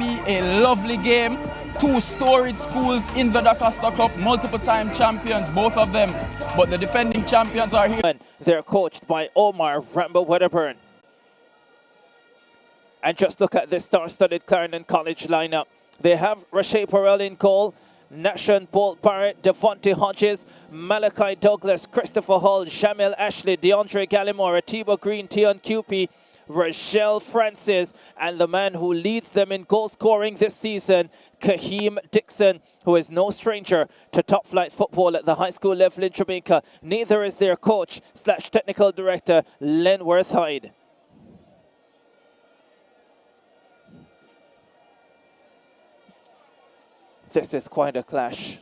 be a lovely game. Two storied schools in the DaCosta Cup, multiple time champions, both of them. But the defending champions are here. They're coached by Omar Rambo Wedderburn. And just look at this star-studded Clarendon College lineup. They have Rashay Burrell in goal, Nashon Bolt Barrett, Devontae Hodges, Malachi Douglas, Christopher Hull, Jamil Ashley, DeAndre Gallimore, Atiba Green, Tion Cupie, Rochelle Francis, and the man who leads them in goal scoring this season, Kaheem Dixon, who is no stranger to top flight football at the high school level in Jamaica. Neither is their coach / technical director, Lenworth Hyde. This is quite a clash.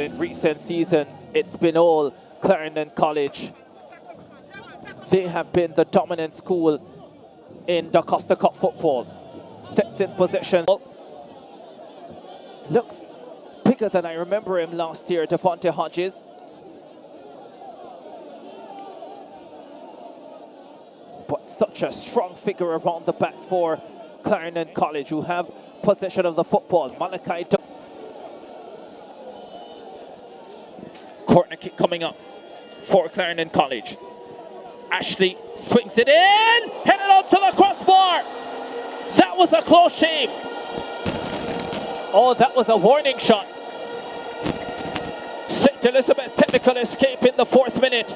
In recent seasons, it's been all Clarendon College. They have been the dominant school in DaCosta Cup football. Steps in possession. Looks bigger than I remember him last year, Devontae Hodges. But such a strong figure around the back for Clarendon College, who have possession of the football. Malachi corner kick coming up for Clarendon College. Ashley swings it in, headed out to the crossbar. That was a close shave. Oh, that was a warning shot. St. Elizabeth technical escape in the 4th minute.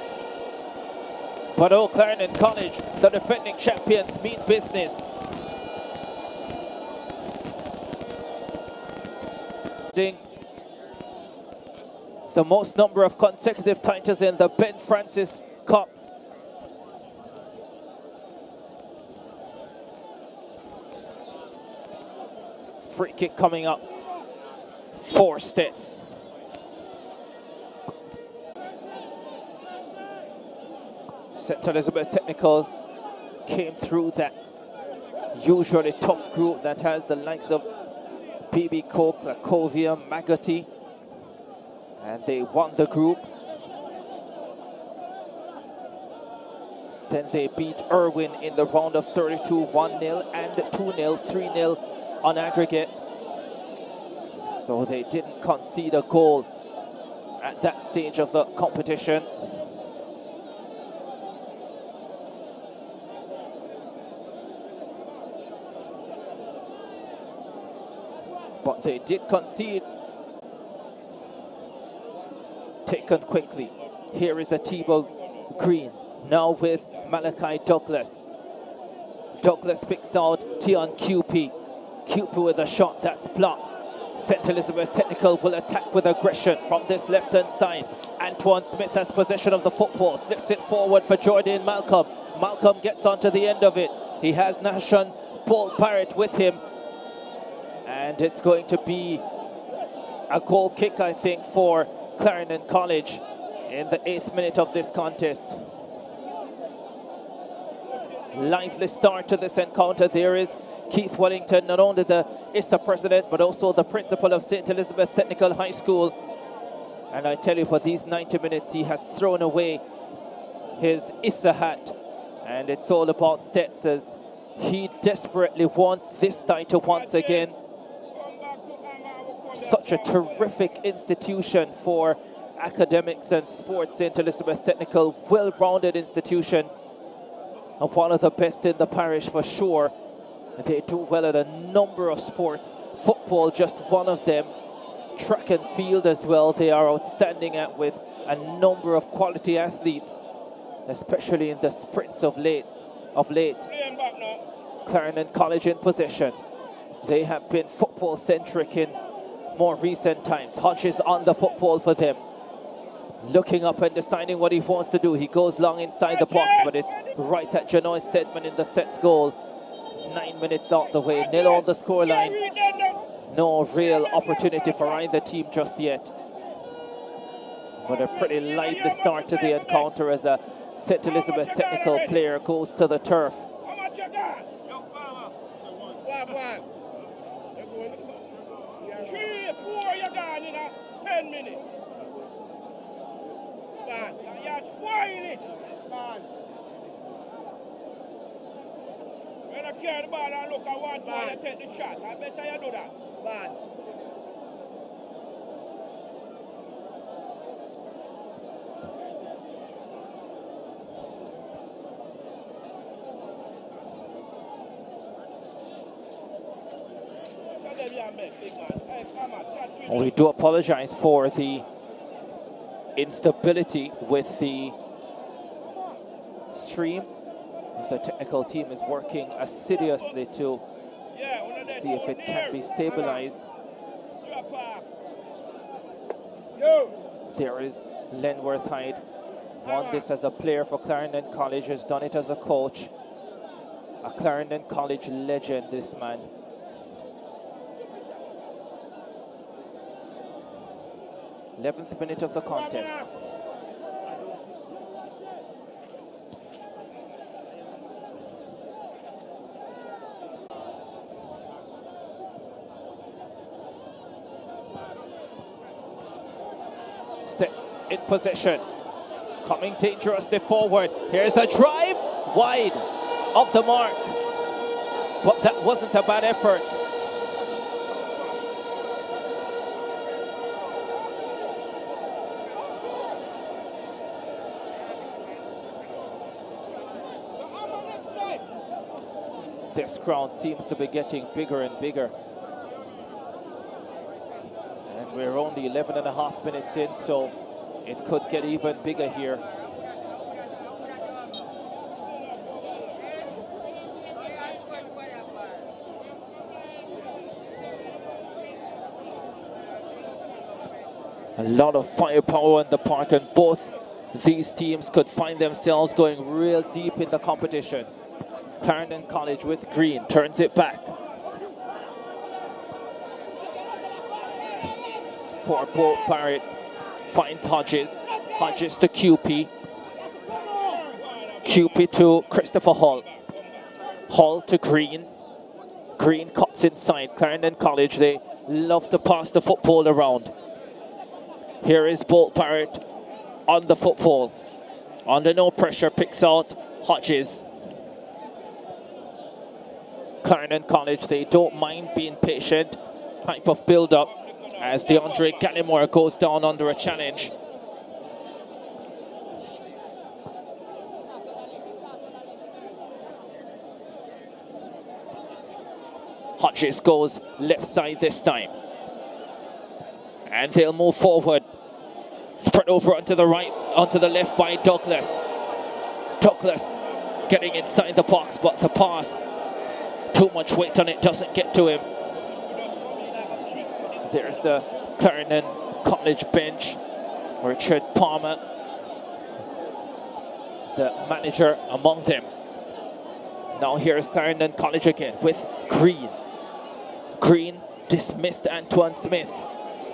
But oh, Clarendon College, the defending champions, mean business. The most number of consecutive titles in the Ben Francis Cup. Free kick coming up for Stets. St. Elizabeth Technical came through that usually tough group that has the likes of BB Coke, Lacovia, Magotty, and they won the group. Then they beat Irwin in the round of 32, 1-0 and 2-0, 3-0 on aggregate. So they didn't concede a goal at that stage of the competition. But they did concede. Taken quickly. Here is Atiba Green, now with Malachi Douglas. Douglas picks out Tion Cupie. Cupie with a shot that's blocked. St. Elizabeth Technical will attack with aggression from this left-hand side. Antoine Smith has possession of the football, slips it forward for Jordan Malcolm. Malcolm gets onto the end of it. He has Nashon Bolt Barrett with him. And it's going to be a goal kick, I think, for Clarendon College in the 8th minute of this contest. Lively start to this encounter. There is Keith Wellington, not only the ISSA president, but also the principal of St. Elizabeth Technical High School. And I tell you, for these 90 minutes, he has thrown away his ISSA hat. And it's all about Stets, as he desperately wants this title once again. Such a terrific institution for academics and sports, St. Elizabeth Technical, well-rounded institution, and one of the best in the parish for sure. They do well at a number of sports, football just one of them, track and field as well they are outstanding at, with a number of quality athletes, especially in the sprints of late. Clarendon College in possession. They have been football-centric in more recent times. Hodges on the football for them. Looking up and deciding what he wants to do. He goes long inside the box, but it's right at Janoy Stedman in the Stets goal. 9 minutes out the way, 0 on the scoreline. No real opportunity for either team just yet. But a pretty lively start to the encounter as a St. Elizabeth Technical player goes to the turf. Three, 4, you're gone in 10 minutes. When I carry the ball and look at one ball and take the shot, I better you do that. Bad. We do apologize for the instability with the stream. The technical team is working assiduously to see if it can be stabilized. There is Lenworth Hyde. Won this as a player for Clarendon College, has done it as a coach. A Clarendon College legend, this man. Eleventh minute of the contest. Steps in possession, coming dangerously forward. Here's a drive, wide of the mark, but that wasn't a bad effort. This crowd seems to be getting bigger and bigger. And we're only 11.5 minutes in, so it could get even bigger here. A lot of firepower in the park, and both these teams could find themselves going real deep in the competition. Clarendon College with Green, turns it back. For Bolt Barrett, finds Hodges. Hodges to QP. QP to Christopher Hall. Hall to Green. Green cuts inside. Clarendon College, they love to pass the football around. Here is Bolt Barrett on the football. Under no pressure, picks out Hodges. Clarendon College, they don't mind being patient. Type of build-up as DeAndre Gallimore goes down under a challenge. Hodges goes left side this time. And they'll move forward. Spread over onto the right, onto the left by Douglas. Douglas getting inside the box, but the pass, too much weight on it, doesn't get to him. There's the Clarendon College bench. Richard Palmer, the manager among them. Now here's Clarendon College again with Green. Green dismissed Antoine Smith,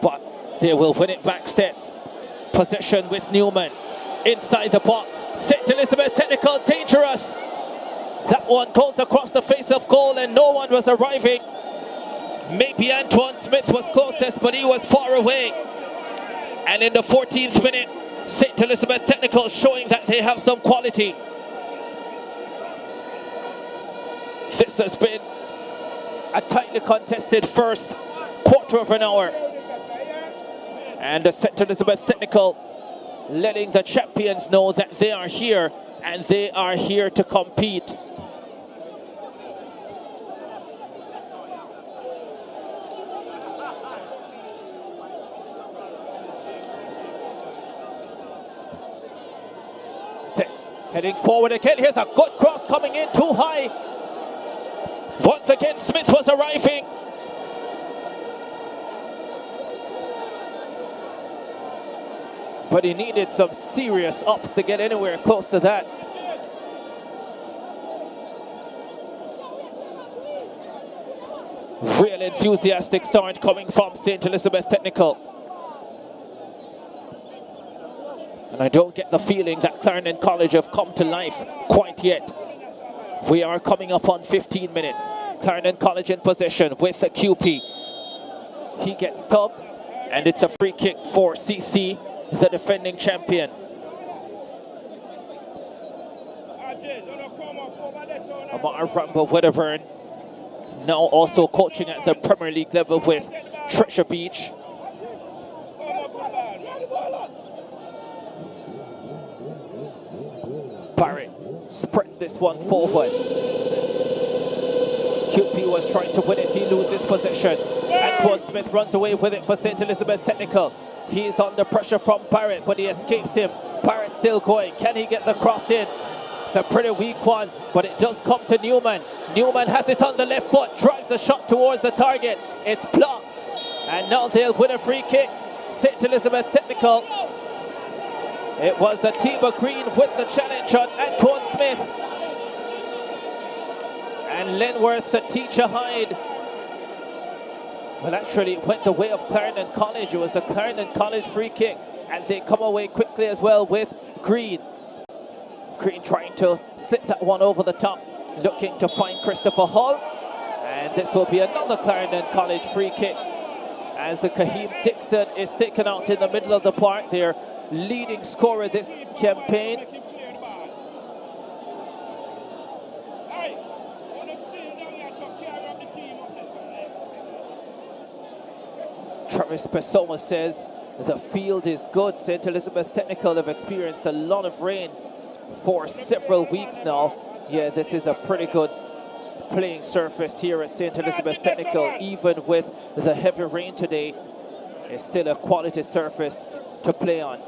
but they will win it back steps. Possession with Newman. Inside the box. St. Elizabeth technical, dangerous. That one goes across the face of goal and no one was arriving. Maybe Antoine Smith was closest, but he was far away. And in the 14th minute, St. Elizabeth technical showing that they have some quality. This has been a tightly contested first quarter of an hour. And the St. Elizabeth technical letting the champions know that they are here and they are here to compete. Heading forward again. Here's a good cross coming in too high. Once again, Smith was arriving. But he needed some serious ups to get anywhere close to that. Real enthusiastic start coming from St. Elizabeth Technical. And I don't get the feeling that Clarendon College have come to life quite yet. We are coming up on 15 minutes. Clarendon College in possession with a QP. He gets tugged, and it's a free kick for CC, the defending champions. Amar Rambo Wedderburn, now also coaching at the Premier League level with Treasure Beach. Barrett spreads this one forward. QP was trying to win it, he loses possession. Antoine Smith runs away with it for St. Elizabeth Technical. He's under pressure from Barrett, but he escapes him. Barrett still going. Can he get the cross in? It's a pretty weak one, but it does come to Newman. Newman has it on the left foot, drives the shot towards the target. It's blocked, and now they'll win a free kick. St. Elizabeth Technical. It was the Tiba Green with the challenge on Antoine Smith. And Lenworth, the teacher Hyde. Well, actually, it went the way of Clarendon College. It was the Clarendon College free kick, and they come away quickly as well with Green. Green trying to slip that one over the top, looking to find Christopher Hull. And this will be another Clarendon College free kick as the Kaheem Dixon is taken out in the middle of the park. Their leading scorer this campaign. Travis Pesoma says the field is good. St. Elizabeth Technical have experienced a lot of rain for several weeks now. Yeah, this is a pretty good playing surface here at St. Elizabeth Technical. Even with the heavy rain today, it's still a quality surface to play on.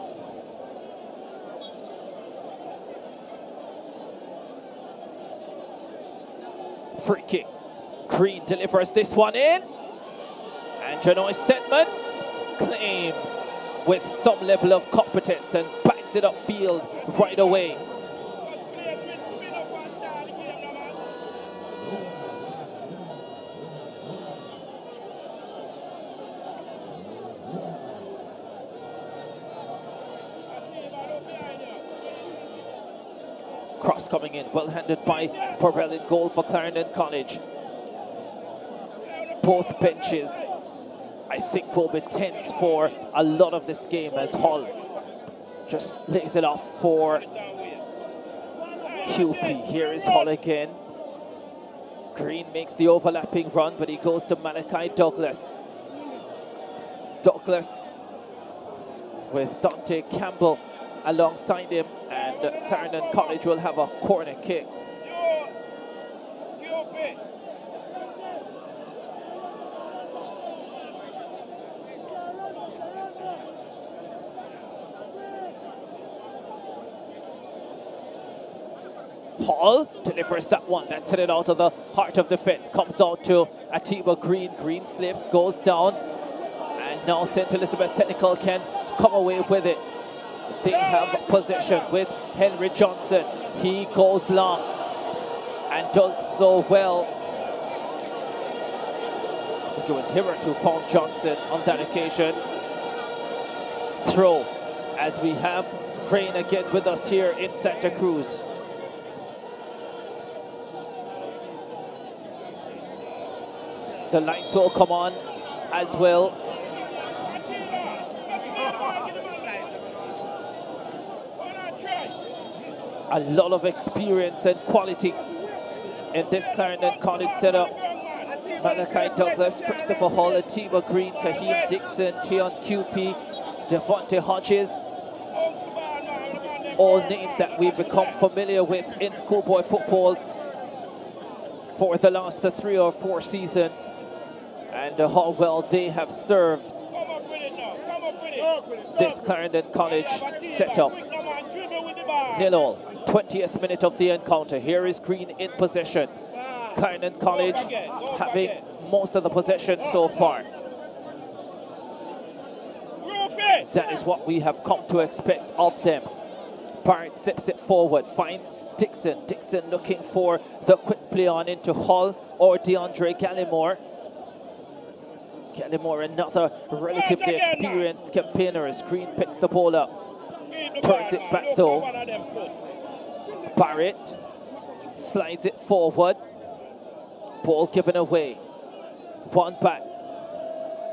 Free kick. Green delivers this one in. And Janoy Stedman claims with some level of competence and backs it upfield right away. Cross coming in, well handed by Burrell in goal for Clarendon College. Both benches, I think, will be tense for a lot of this game as Hull just lays it off for QP. Here is Hull again. Green makes the overlapping run, but he goes to Malachi Douglas. Douglas with Dante Campbell alongside him, and Clarendon College will have a corner kick. Hall delivers that one, that's headed out of the heart of defense, comes out to Atiba Green. Green slips, goes down, and now St. Elizabeth Technical can come away with it. They have possession with Henry Johnson. He goes long and does so well. I think it was Hibbert who found Johnson on that occasion. Throw, as we have rain again with us here in Santa Cruz. The lights will come on as well. A lot of experience and quality in this Clarendon College setup. Malachi Douglas, Christopher Hall, Atiba Green, Kaheem Dixon, Tion QP, Devontae Hodges. All names that we've become familiar with in schoolboy football for the last 3 or 4 seasons. And how well they have served this Clarendon College setup. 0-0, 20th minute of the encounter. Here is Green in possession. Clarendon College having most of the possession so far. That is what we have come to expect of them. Barrett steps it forward, finds Dixon. Dixon looking for the quick play on into Hull or DeAndre Gallimore. Gallimore, another relatively experienced campaigner, as Green picks the ball up. Turns it back though. Barrett slides it forward. Ball given away. One back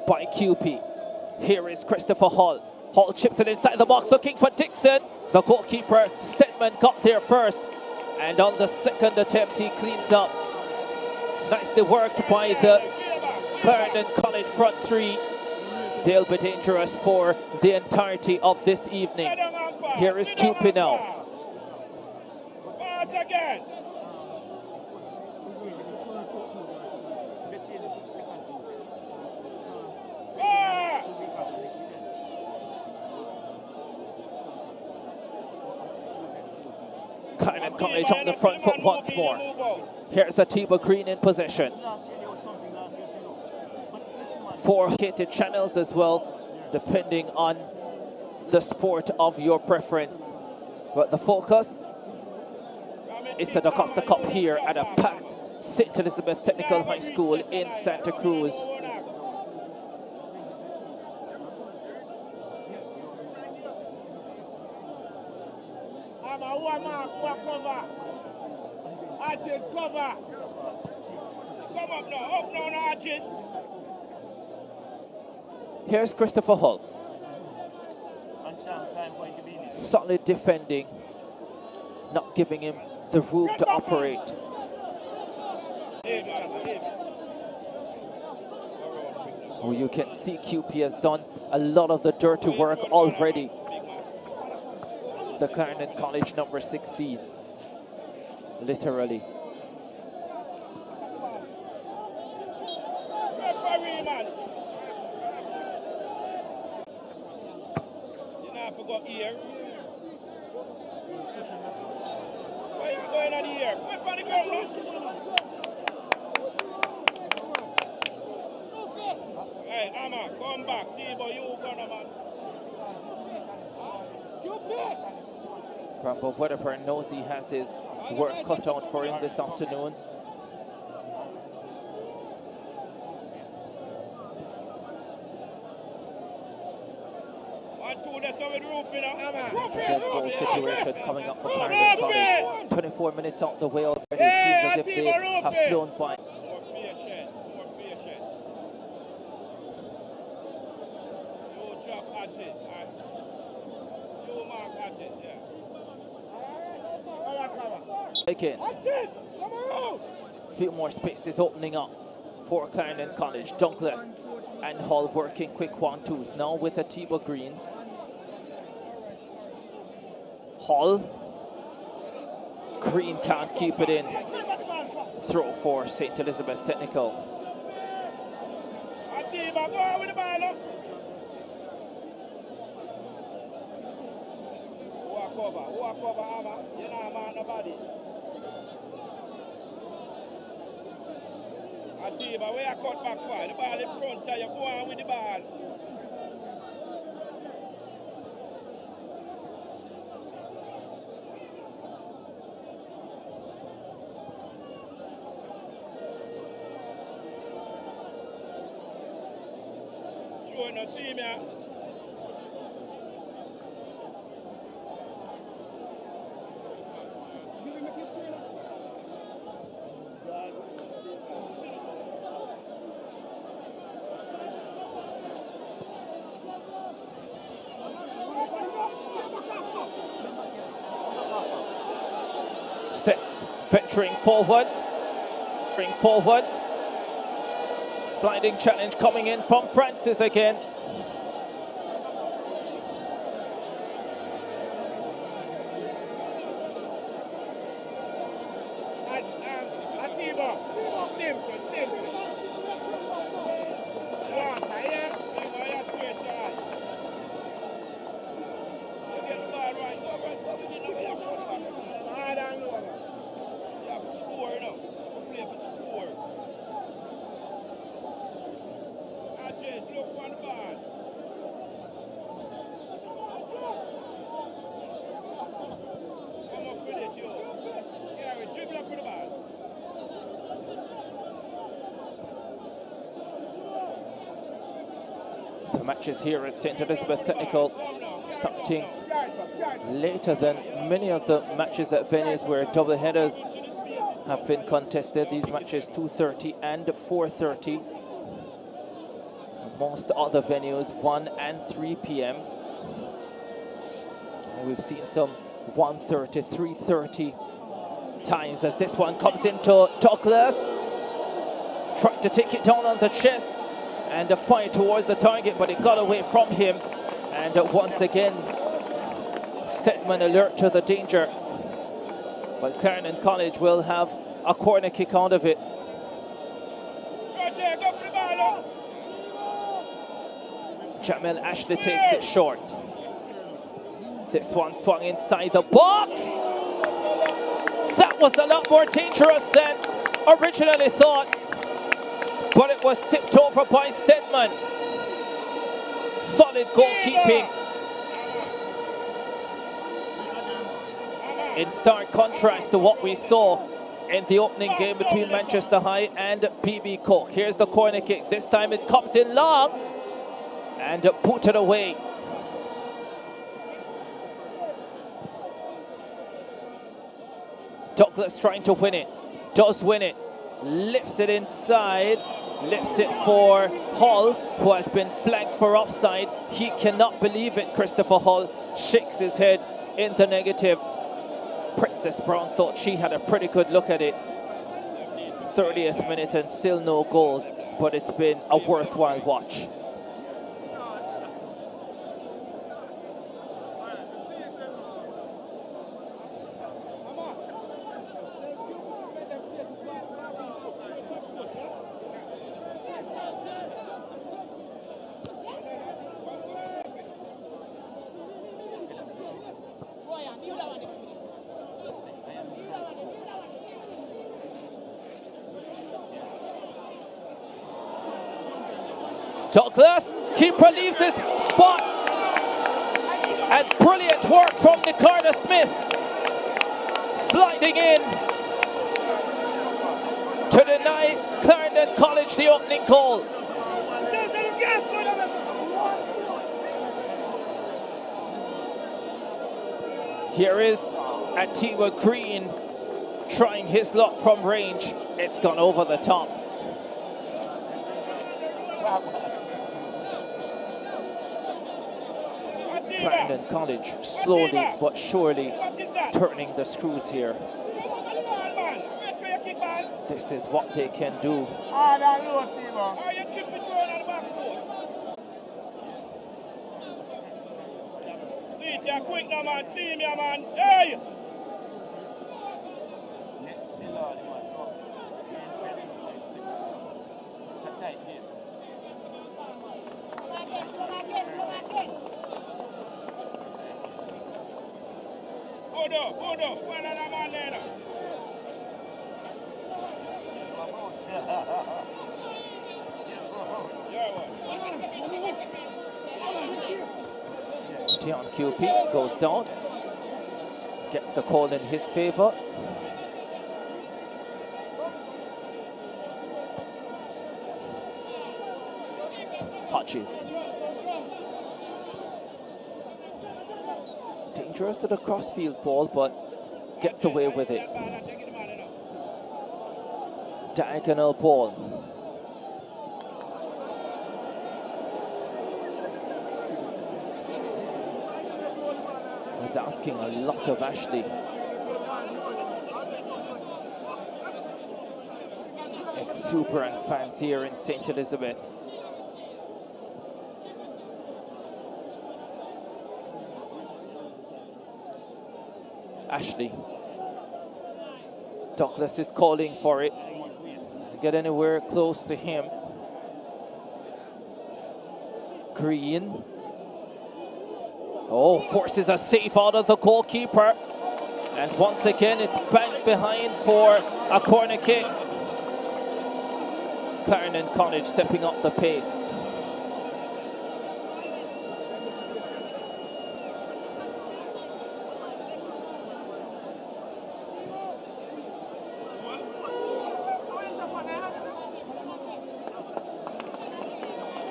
by QP. Here is Christopher Hall. Hall chips it inside the box looking for Dixon. The goalkeeper, Stedman, got there first. And on the second attempt, he cleans up. Nicely worked by the Clarendon College front three. They'll be dangerous for the entirety of this evening. Here is Cupid now. Again. Clarendon College on the front foot once more. Here's the Atiba Green in possession. 4 gated channels as well, depending on the sport of your preference. But the focus is the DaCosta Cup here at a packed St. Elizabeth Technical High School in Santa Cruz. Arches, cover. Come up now, Arches. Here's Christopher Hull. Solid defending, not giving him the room to operate. Oh, you can see QP has done a lot of the dirty work already. The Clarendon College number 16, literally. I forgot here. Where you going on here? Wait for the ground. Hey, Amma, come back. Tibo, you gonna, man. Rambo Weatherburn knows he has his work cut out for him this afternoon. Dead ball situation coming up for Clarendon College. 24 minutes out the way already. It seems as if they have flown by. More patient. You drop Arches. You mark Arches, yeah. Again. A few more spaces opening up for Clarendon College. Douglas and Hull working quick 1-2s. Now with Atiba Green. Hull. Green can't keep it in. Throw for St. Elizabeth Technical. Atiba, go with the ball. Walk over, Amma. You know, man, nobody. Atiba, where you cut back for? The ball in front of you. Go on with the ball. You don't see me. Steps venturing forward. Sliding challenge coming in from Francis again. Matches here at St. Elizabeth Technical starting later than many of the matches at venues where double headers have been contested. These matches 2:30 and 4:30. Most other venues 1 and 3 p.m. We've seen some 1:30, 3:30 times as this one comes into Douglas. Tried to take it down on the chest and fire towards the target, but it got away from him. And once again, Stedman alert to the danger. But Clarendon College will have a corner kick out of it. Jamel Ashley takes it short. This one swung inside the box. That was a lot more dangerous than originally thought, but it was tipped over by Stedman. Solid goalkeeping. In stark contrast to what we saw in the opening game between Manchester High and BB Cook. Here's the corner kick. This time it comes in long and booted away. Douglas trying to win it, does win it, lifts it inside, lifts it for Hull, who has been flagged for offside. He cannot believe it. Christopher Hull shakes his head in the negative. Princess Brown thought she had a pretty good look at it. 30th minute and still no goals, but it's been a worthwhile watch. Douglas, keeper leaves his spot, and brilliant work from Nicarda Smith, sliding in to deny Clarendon College the opening goal. Here is Atiwa Green trying his luck from range. It's gone over the top. Clarendon College slowly but surely turning the screws here. This is what they can do. Quick now, man. See me, man. Hey! Hold up. Where that man there? Tian QP goes down, gets the call in his favor. Hodges. Dangerous to the crossfield ball, but gets away with it. Diagonal ball. He's asking a lot of Ashley. Exuberant fans here in St. Elizabeth. Ashley. Douglas is calling for it. Doesn't get anywhere close to him. Green. Oh, forces a save out of the goalkeeper. And once again, it's banked behind for a corner kick. Clarendon College stepping up the pace.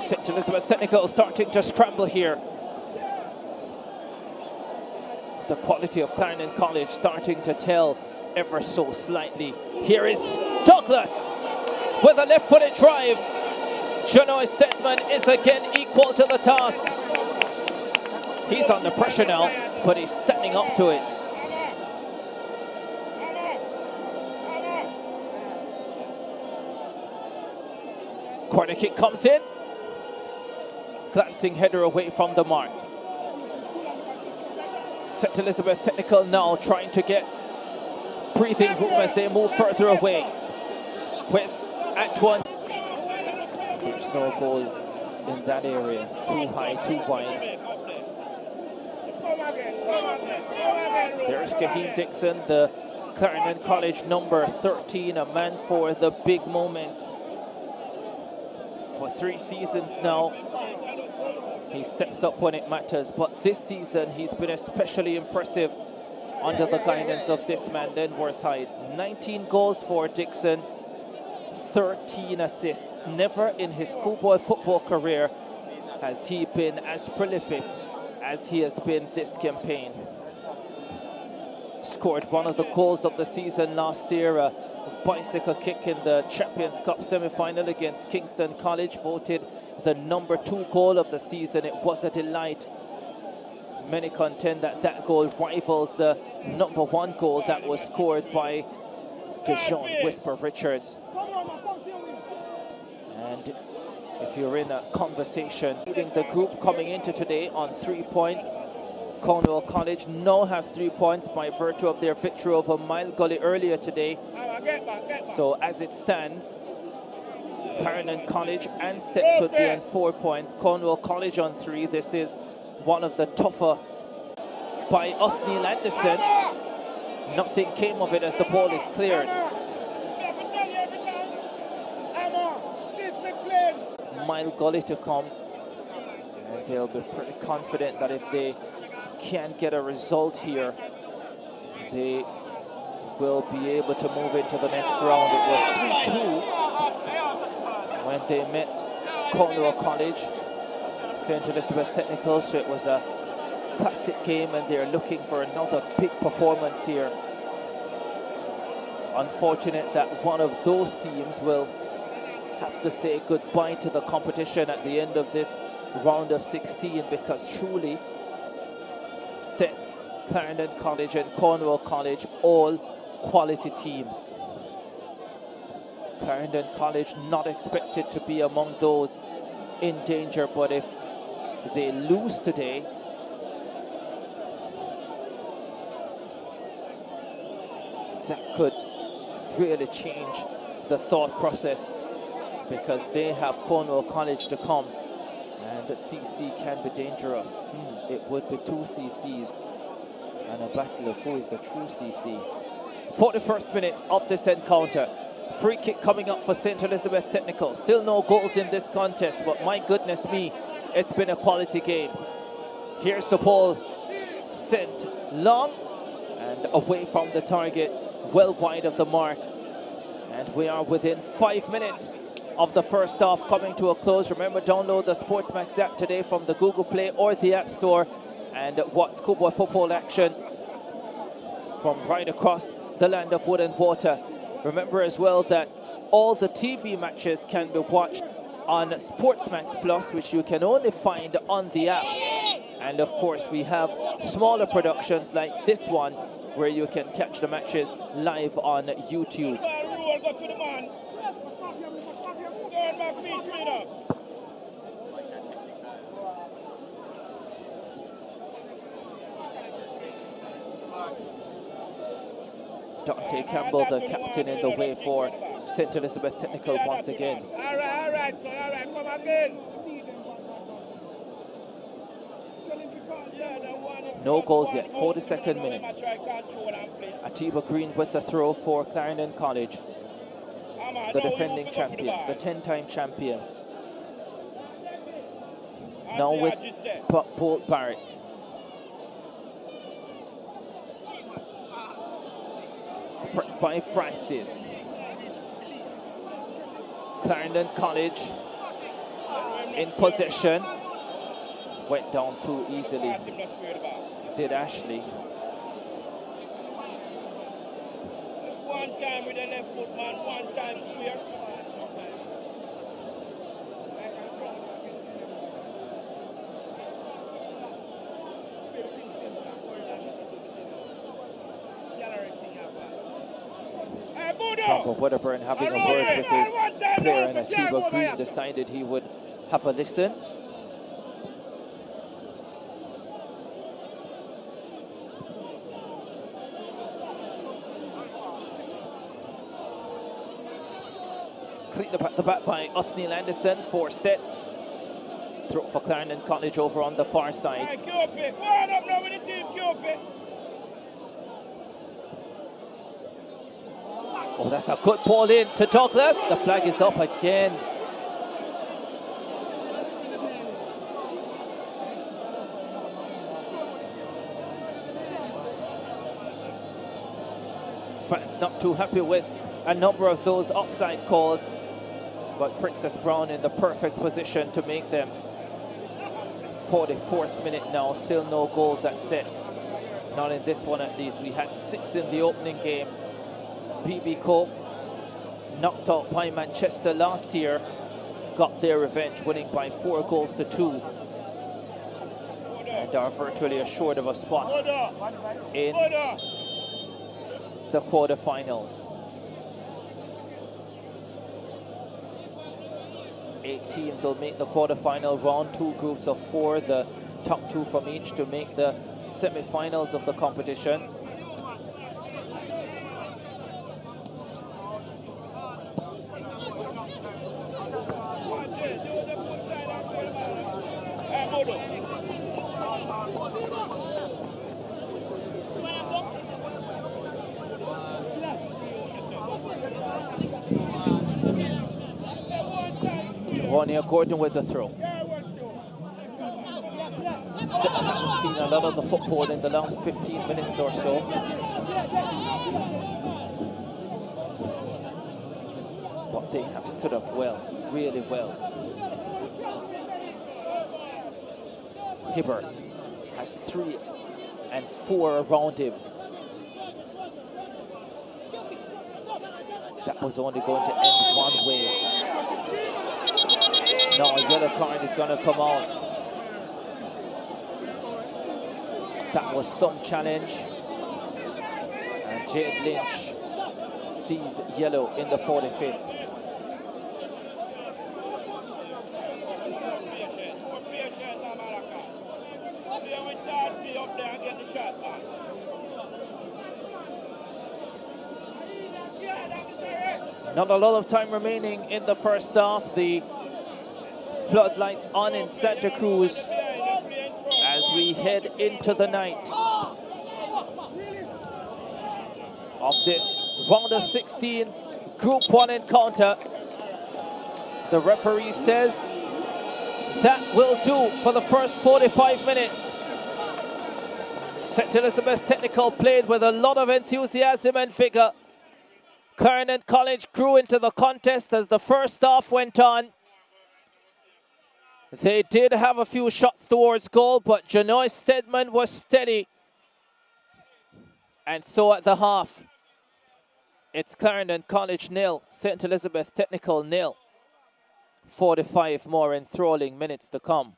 St. Elizabeth Technical starting to scramble here. The quality of Clarendon College starting to tell ever so slightly. Here is Douglas with a left-footed drive. Janoy Stedman is again equal to the task. He's under pressure now, but he's standing up to it. Corner kick comes in. Glancing header away from the mark. St. Elizabeth Technical now trying to get breathing room as they move further away. With Antoine. There's no goal in that area. Too high, too wide. There's Kahim Dixon, the Clarendon College number 13, a man for the big moments. For 3 seasons now, he steps up when it matters, but this season he's been especially impressive under the guidance of this man, Lenworth Hyde. 19 goals for Dixon, 13 assists. Never in his schoolboy football career has he been as prolific as he has been this campaign. Scored one of the goals of the season last year, a bicycle kick in the Champions Cup semi-final against Kingston College, voted the number 2 goal of the season. It was a delight. Many contend that that goal rivals the number 1 goal that was scored by Dejon Whisper Richards. And if you're in a conversation, leading the group coming into today on 3 points, Cornwall College now have 3 points by virtue of their victory over Mile Gully earlier today. So as it stands, Clarendon College and Steps would be on 4 points. Cornwall College on 3. This is one of the tougher by Othniel Anderson. Nothing came of it as the ball is cleared. Mile Gully to come, and they'll be pretty confident that if they can get a result here, they will be able to move into the next round. It was 3-2 when they met Cornwall College, St. Elizabeth Technical, so it was a classic game and they're looking for another big performance here. Unfortunate that one of those teams will have to say goodbye to the competition at the end of this round of 16, because truly Stets, Clarendon College and Cornwall College, all quality teams. Clarendon College not expected to be among those in danger, but if they lose today, that could really change the thought process, because they have Cornwall College to come, and CC can be dangerous. It would be 2 CCs and a battle of who is the true CC. 41st minute of this encounter. Free kick coming up for St. Elizabeth Technical. Still no goals in this contest, but my goodness me, it's been a quality game. Here's the ball sent long and away from the target, well wide of the mark. And we are within 5 minutes of the first half coming to a close. Remember, download the SportsMax app today from the Google Play or the App Store and watch Schoolboy football action from right across the land of wood and water. Remember as well that all the TV matches can be watched on SportsMax Plus, which you can only find on the app. And of course, we have smaller productions like this one, where you can catch the matches live on YouTube. Dante Campbell, the captain, in the way for St. Elizabeth Technical once again. All right, come again. No goals yet, 42nd minute. Atiba Green with the throw for Clarendon College, the defending champions, the 10-time champions. Now with Paul Barrett. Spread by Francis. Clarendon College in possession. Went down too easily. Did Ashley. One time with the left foot, man, one time square. Hey, Buddha! Papa Wedderburn having a word with his player, and Atiba Green decided he would have a listen. Cleaned up at the back by Othniel Anderson for Stets. Throw for Clarendon College over on the far side. Oh, that's a good ball in to Douglas. The flag is up again. Fans not too happy with a number of those offside calls, but Princess Brown in the perfect position to make them. 44th minute now, still no goals at Stets. Not in this one at least. We had 6 in the opening game. BB Cope, knocked out by Manchester last year, got their revenge, winning by 4 goals to 2. And are virtually assured of a spot in the quarterfinals. 8 teams will make the quarterfinal round, 2 groups of 4, the top 2 from each to make the semi-finals of the competition. Gordon with the throw. Stets haven't seen a lot of the football in the last 15 minutes or so. But they have stood up well, really well. Hibbert has 3 and 4 around him. That was only going to end one way. No, a yellow card is going to come out. That was some challenge. And Jade Lynch sees yellow in the 45th. Not a lot of time remaining in the first half. The floodlights on in Santa Cruz as we head into the night of this round of 16 Group 1 encounter. The referee says that will do for the first 45 minutes. St. Elizabeth Technical played with a lot of enthusiasm and vigor. Clarendon College grew into the contest as the first half went on. They did have a few shots towards goal, but Janoy Stedman was steady. And so at the half, it's Clarendon College 0, St. Elizabeth Technical 0. 45 more enthralling minutes to come.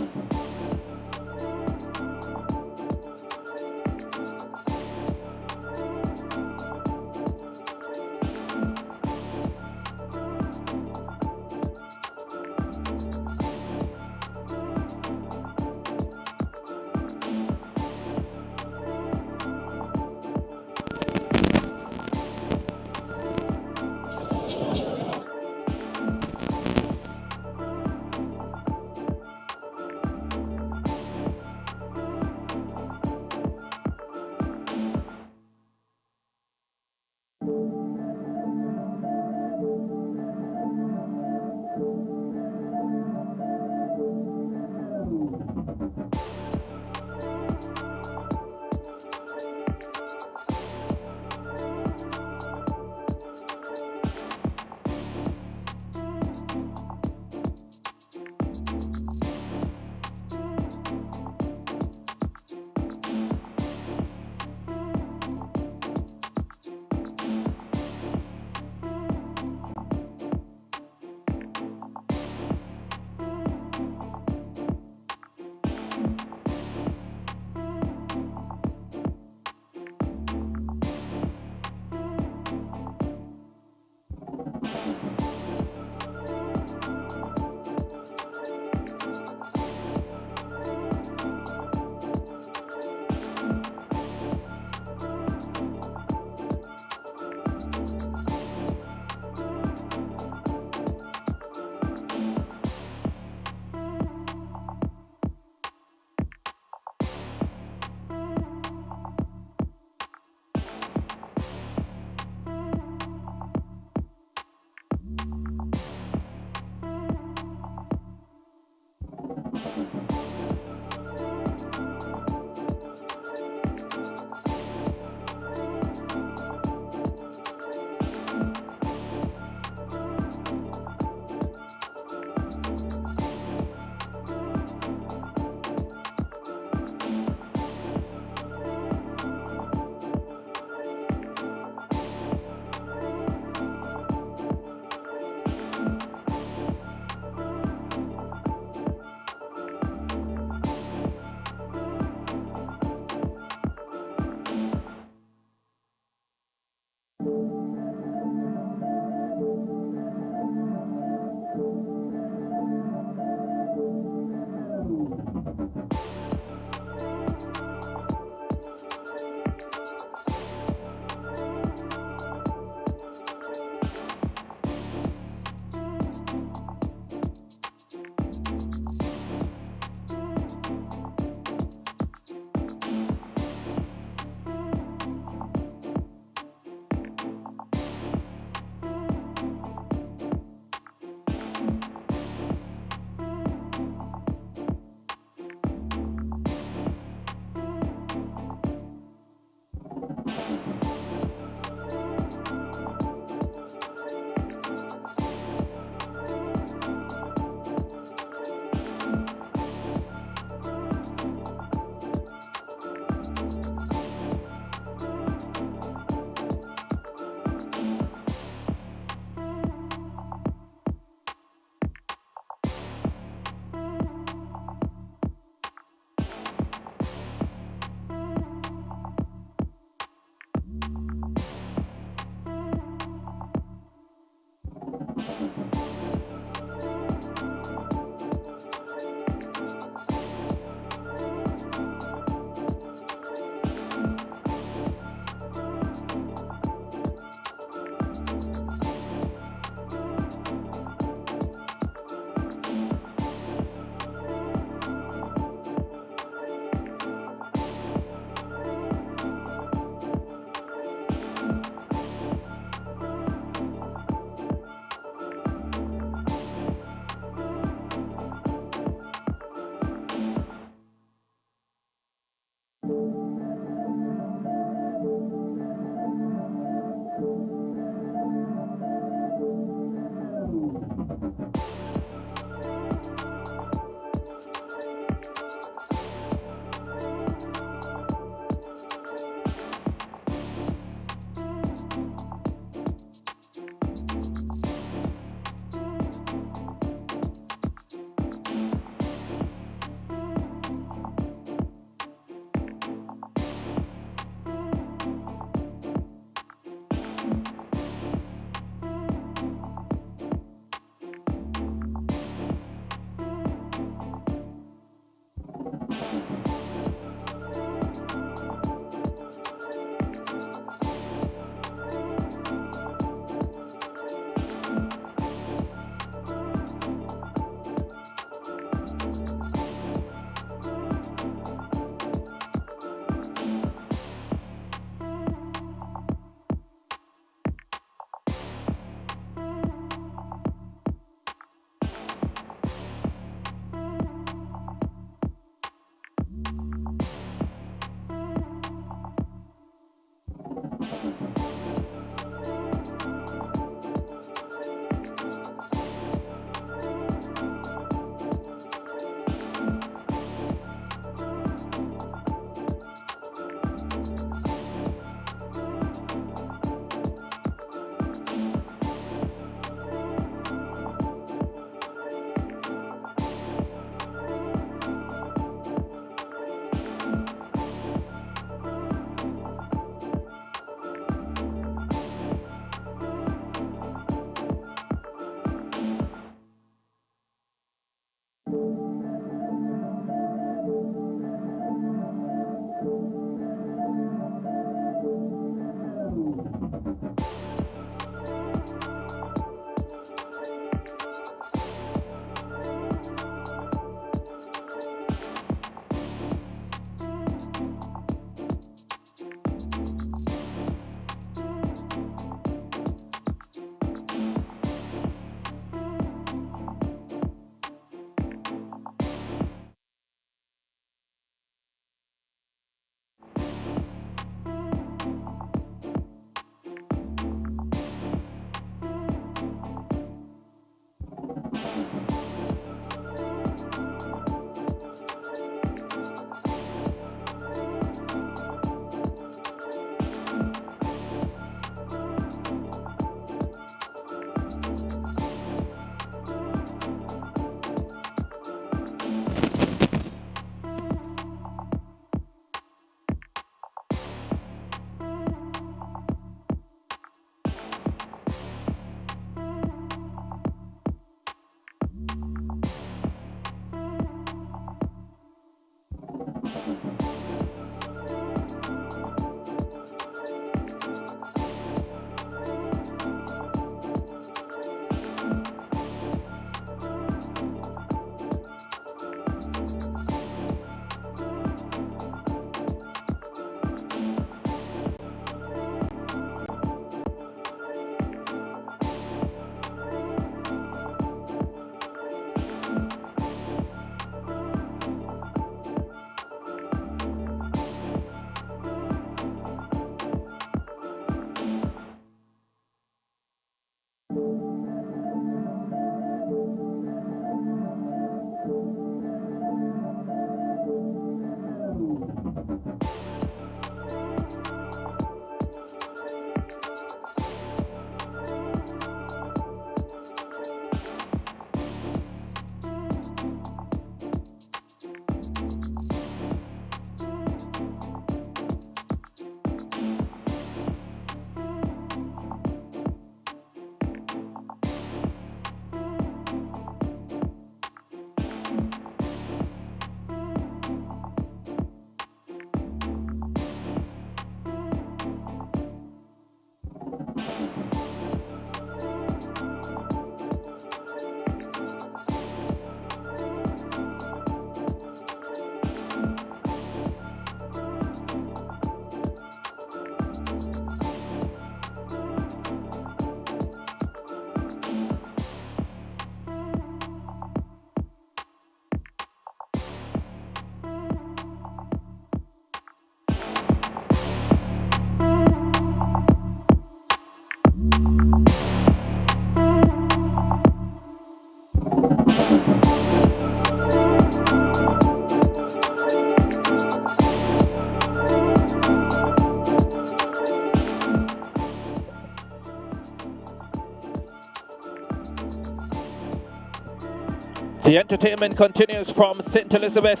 The entertainment continues from St. Elizabeth.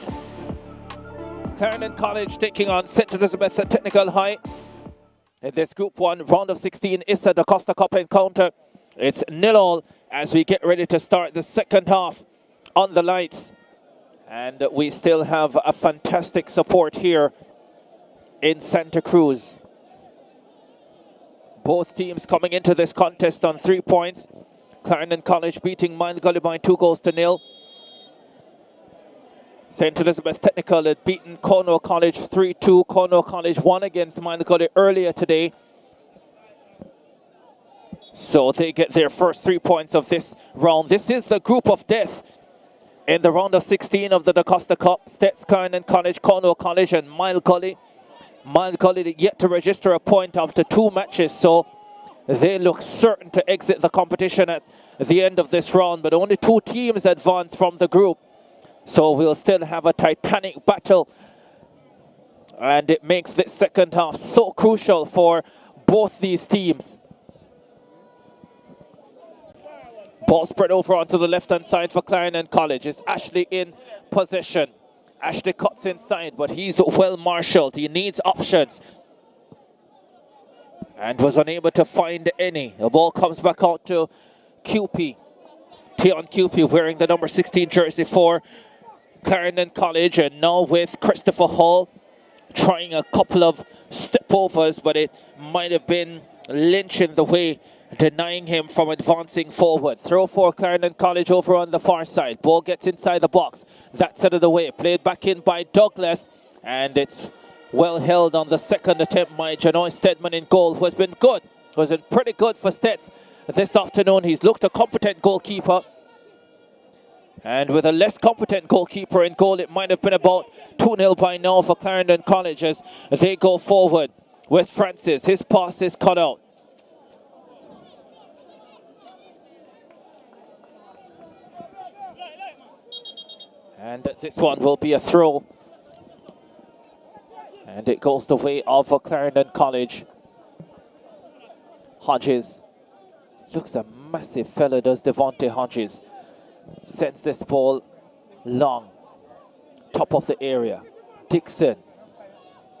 Clarendon College taking on St. Elizabeth Technical High. In this Group 1 round of 16 ISSA DaCosta Cup encounter. It's 0-0 as we get ready to start the second half on the lights. And we still have a fantastic support here in Santa Cruz. Both teams coming into this contest on 3 points. Clarendon College beating Mile Gully by 2-0. St. Elizabeth Technical had beaten Cornwall College 3-2. Cornwall College won against Mile Gully earlier today. So they get their first 3 points of this round. This is the group of death in the round of 16 of the DaCosta Cup. Stets, Clarendon College, Cornwall College and Mile Gully. Mile Gully yet to register a point after 2 matches, so they look certain to exit the competition at the end of this round, but only 2 teams advance from the group. So we'll still have a titanic battle, and it makes this second half so crucial for both these teams. Ball spread over onto the left-hand side for Clarendon College. Is Ashley in possession? Ashley cuts inside, but he's well marshaled. He needs options. And was unable to find any. The ball comes back out to QP. Tion QP wearing the number 16 jersey for Clarendon College. And now with Christopher Hall trying a couple of step-overs, but it might have been Lynch in the way, denying him from advancing forward. Throw for Clarendon College over on the far side. Ball gets inside the box. That's out of the way. Played back in by Douglas. And it's well held on the second attempt by Janoy Stedman in goal, who has been good. Was been pretty good for Stets this afternoon. He's looked a competent goalkeeper. And with a less competent goalkeeper in goal, it might have been about 2-0 by now for Clarendon College as they go forward with Francis. His pass is cut out. And this one will be a throw. And it goes the way of Clarendon College. Hodges. Looks a massive fella, does Devontae Hodges. Sends this ball long. Top of the area. Dixon.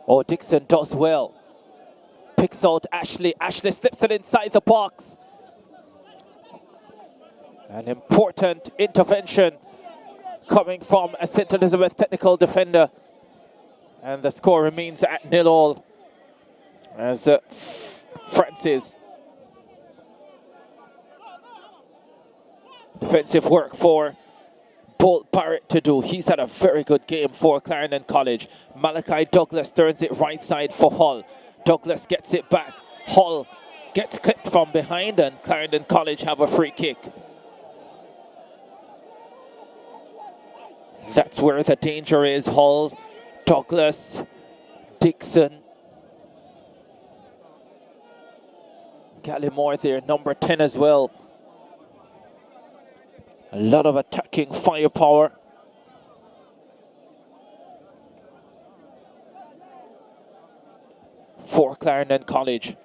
Oh, Dixon does well. Picks out Ashley. Ashley slips it inside the box. An important intervention coming from a St. Elizabeth Technical defender. And the score remains at 0-0 as Francis. Defensive work for Bolt Barrett to do. He's had a very good game for Clarendon College. Malachi Douglas turns it right side for Hull. Douglas gets it back. Hull gets clipped from behind and Clarendon College have a free kick. That's where the danger is. Hull, Douglas, Dixon. Gallimore there, number 10 as well. A lot of attacking firepower. For Clarendon College.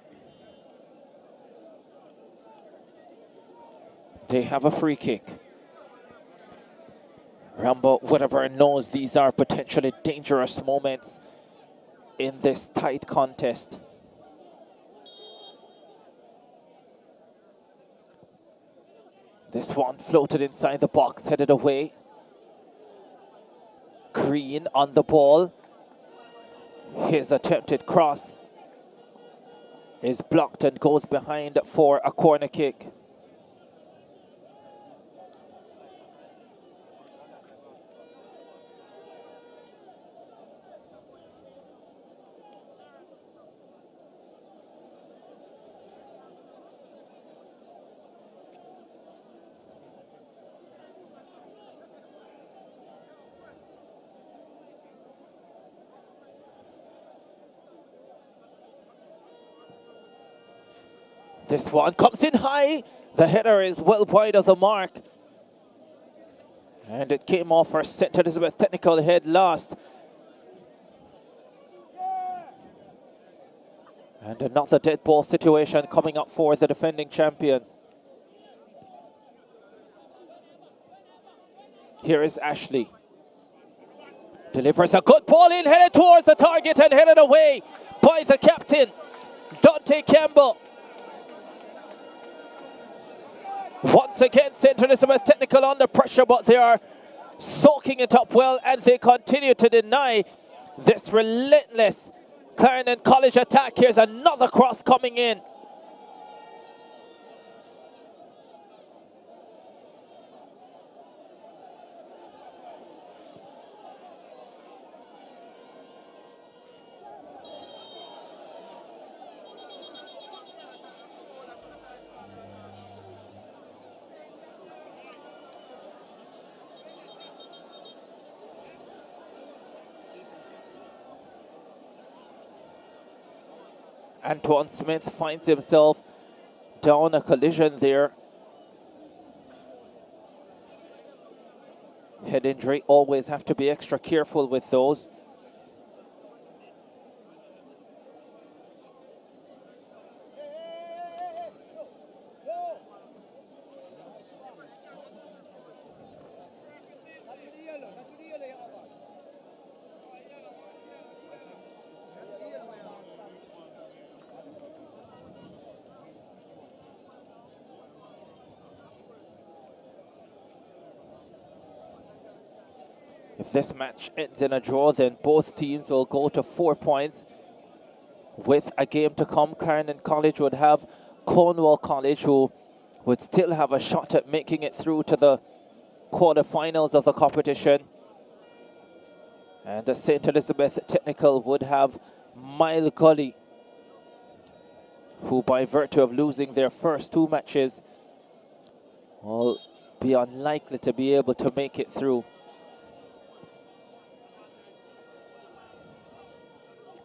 They have a free kick. Rambo Wedderburn knows these are potentially dangerous moments in this tight contest. This one floated inside the box, headed away. Green on the ball. His attempted cross is blocked and goes behind for a corner kick. This one comes in high. The header is well wide of the mark. And it came off for St. Elizabeth Technical head last. And another dead ball situation coming up for the defending champions. Here is Ashley. Delivers a good ball in, headed towards the target and headed away by the captain, Dante Campbell. Once again, St. Elizabeth Technical under pressure, but they are soaking it up well, and they continue to deny this relentless Clarendon College attack. Here's another cross coming in. Antoine Smith finds himself down a collision there. Head injury, always have to be extra careful with those. If this match ends in a draw, then both teams will go to 4 points. With a game to come, Clarendon College would have Cornwall College, who would still have a shot at making it through to the quarterfinals of the competition. And the St. Elizabeth Technical would have Mile Gully, who by virtue of losing their first 2 matches will be unlikely to be able to make it through.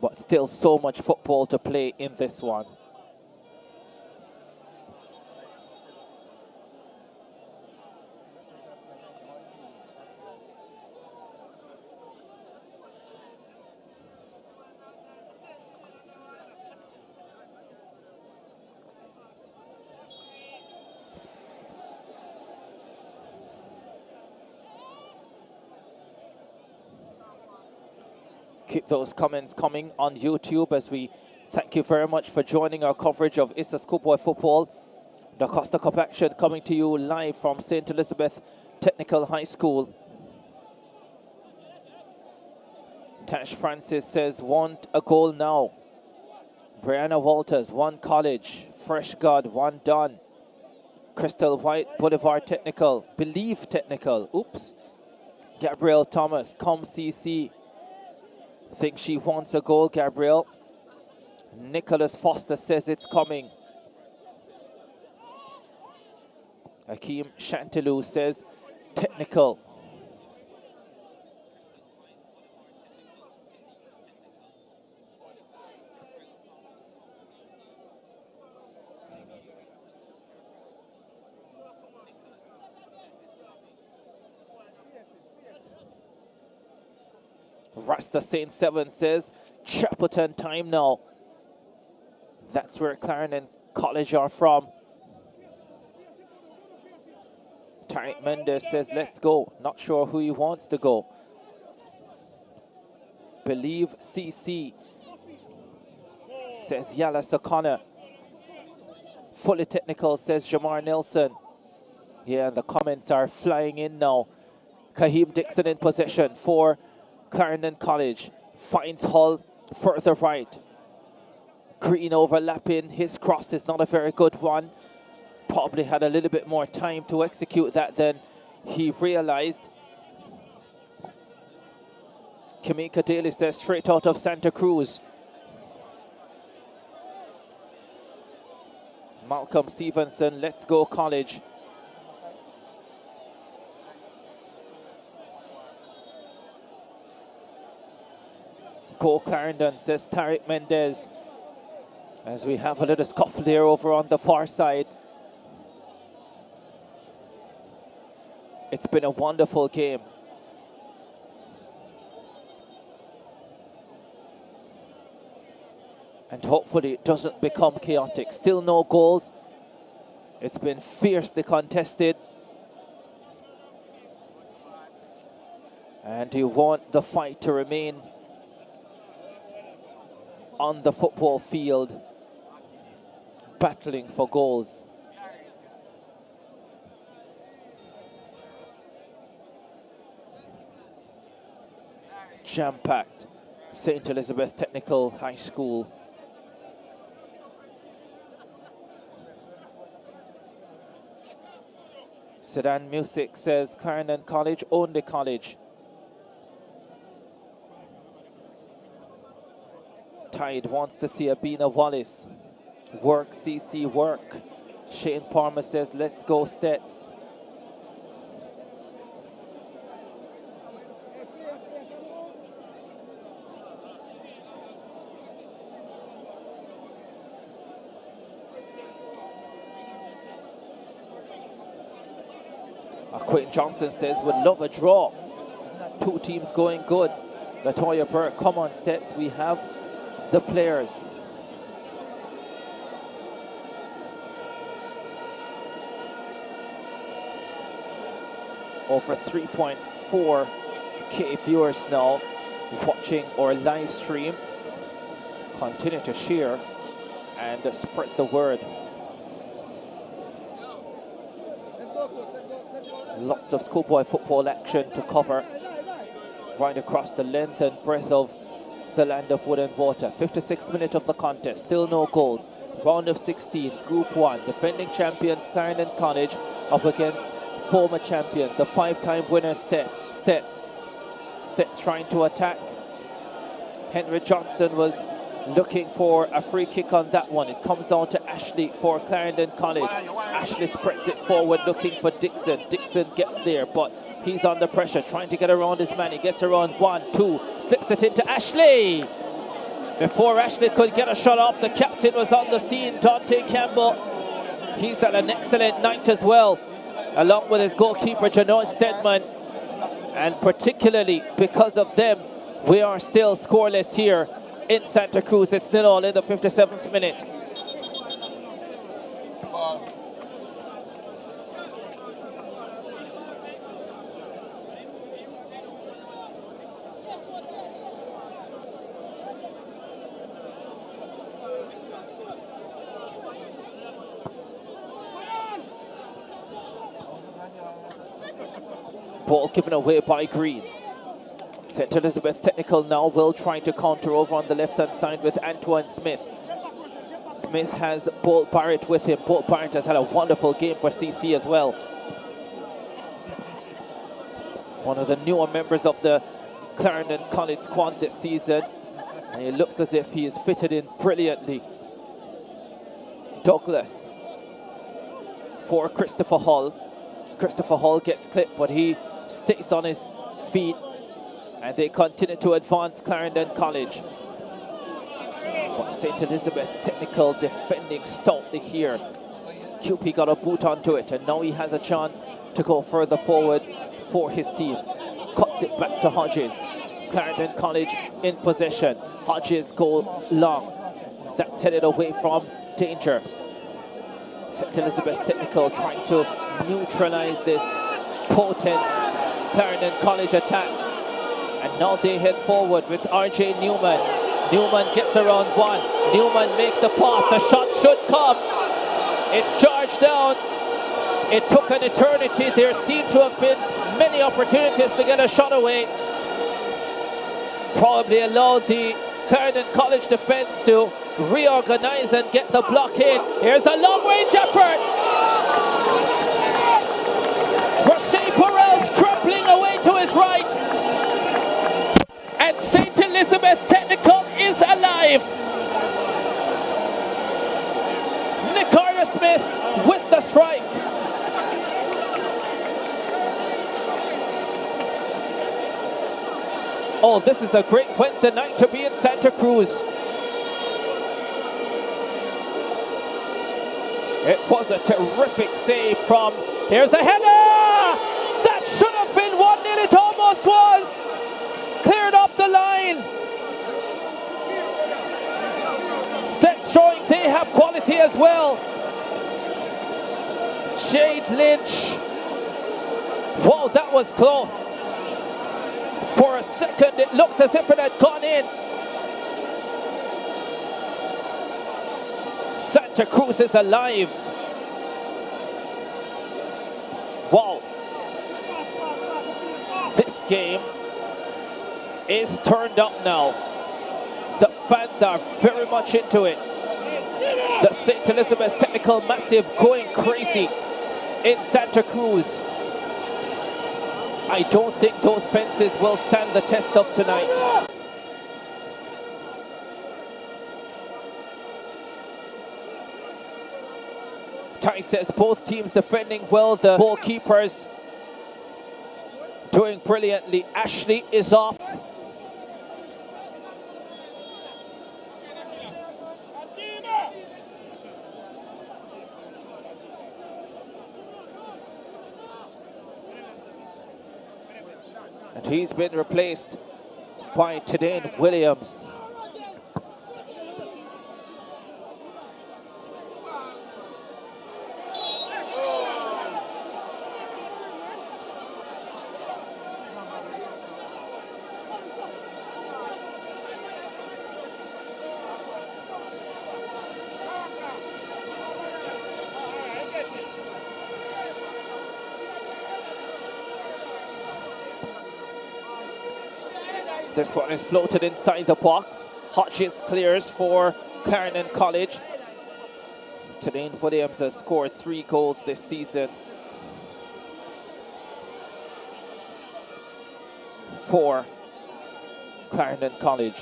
But still so much football to play in this one. Keep those comments coming on YouTube, as we thank you very much for joining our coverage of ISSA Schoolboy Football. DaCosta Cup action coming to you live from St. Elizabeth Technical High School. Tash Francis says, want a goal now. Brianna Walters, 1 College. Fresh God, 1 Done. Crystal White, Boulevard Technical. Believe Technical. Oops. Gabrielle Thomas, come CC. Think she wants a goal, Gabrielle. Nicholas Foster says it's coming. Akeem Chantelou says Technical. Rasta Saint 7 says Chapelton time now. That's where Clarendon College are from. Tariq Mendes says let's go. Not sure who he wants to go. Believe CC says Yalas O'Connor. Fully Technical says Jamar Nelson. Yeah, the comments are flying in now. Kaheem Dixon in possession for Clarendon College. Finds Hull further right. Green overlapping. His cross is not a very good one. Probably had a little bit more time to execute that than he realized. Kamika Daly says straight out of Santa Cruz. Malcolm Stevenson, let's go College. Go Clarendon, says Tariq Mendez. As we have a little scuffle there over on the far side. It's been a wonderful game. And hopefully it doesn't become chaotic. Still no goals. It's been fiercely contested. And you want the fight to remain on the football field, battling for goals. Jam-packed St. Elizabeth Technical High School. Sedan Music says Clarendon College own the college. Tide wants to see Abina Wallace work, CC work. Shane Palmer says let's go Stets. Quentin Johnson says would love a draw. Two teams going good. Latoya Burke, come on Stets, we have the players. Over 3.4K viewers now watching our live stream. Continue to share and spread the word. Lots of schoolboy football action to cover right across the length and breadth of the land of wood and water. 56th minute of the contest, still no goals. Round of 16, Group 1, defending champions Clarendon College up against former champions, the 5-time winner Stets. Stets trying to attack. Henry Johnson was looking for a free kick on that one. It comes down to Ashley for Clarendon College. Ashley spreads it forward looking for Dixon. Dixon gets there, but he's under pressure, trying to get around his man. He gets around 1, 2, slips it into Ashley. Before Ashley could get a shot off, the captain was on the scene, Dante Campbell. He's had an excellent night as well, along with his goalkeeper, Janoy Stedman. And particularly because of them, we are still scoreless here in Santa Cruz. It's 0-0 in the 57th minute. Ball given away by Green. St. Elizabeth Technical now will try to counter over on the left-hand side with Antoine Smith. Smith has Bolt Barrett with him. Bolt Barrett has had a wonderful game for CC as well. One of the newer members of the Clarendon College squad this season. And it looks as if he is fitted in brilliantly. Douglas for Christopher Hall. Christopher Hall gets clipped, but he stays on his feet. And they continue to advance Clarendon College. But St. Elizabeth Technical defending stoutly here. QP got a boot onto it, and now he has a chance to go further forward for his team. Cuts it back to Hodges. Clarendon College in possession. Hodges goes long. That's headed away from danger. St. Elizabeth Technical trying to neutralize this potent Clarendon College attack. And now they head forward with RJ Newman. Newman gets around 1. Newman makes the pass. The shot should come. It's charged down. It took an eternity. There seem to have been many opportunities to get a shot away. Probably allowed the Clarendon College defense to reorganize and get the block in. Here's the long-range effort. Roche Burrell scrambling away to his right. And St. Elizabeth Technical is alive. Nicara Smith with the strike. Oh, this is a great Wednesday night to be in Santa Cruz. It was a terrific save from, here's a header! That should have been 1-0, it almost was! Cleared off the line. Stets showing they have quality as well. Jade Lynch. Wow, that was close. For a second, it looked as if it had gone in. Santa Cruz is alive. Wow. This game is turned up now. The fans are very much into it. The St. Elizabeth Technical Massive going crazy in Santa Cruz. I don't think those fences will stand the test of tonight. Ty says both teams defending well, the goalkeepers doing brilliantly. Ashley is off. And he's been replaced by Tadane Williams. This one is floated inside the box. Hodges clears for Clarendon College. Tadane Williams has scored 3 goals this season for Clarendon College.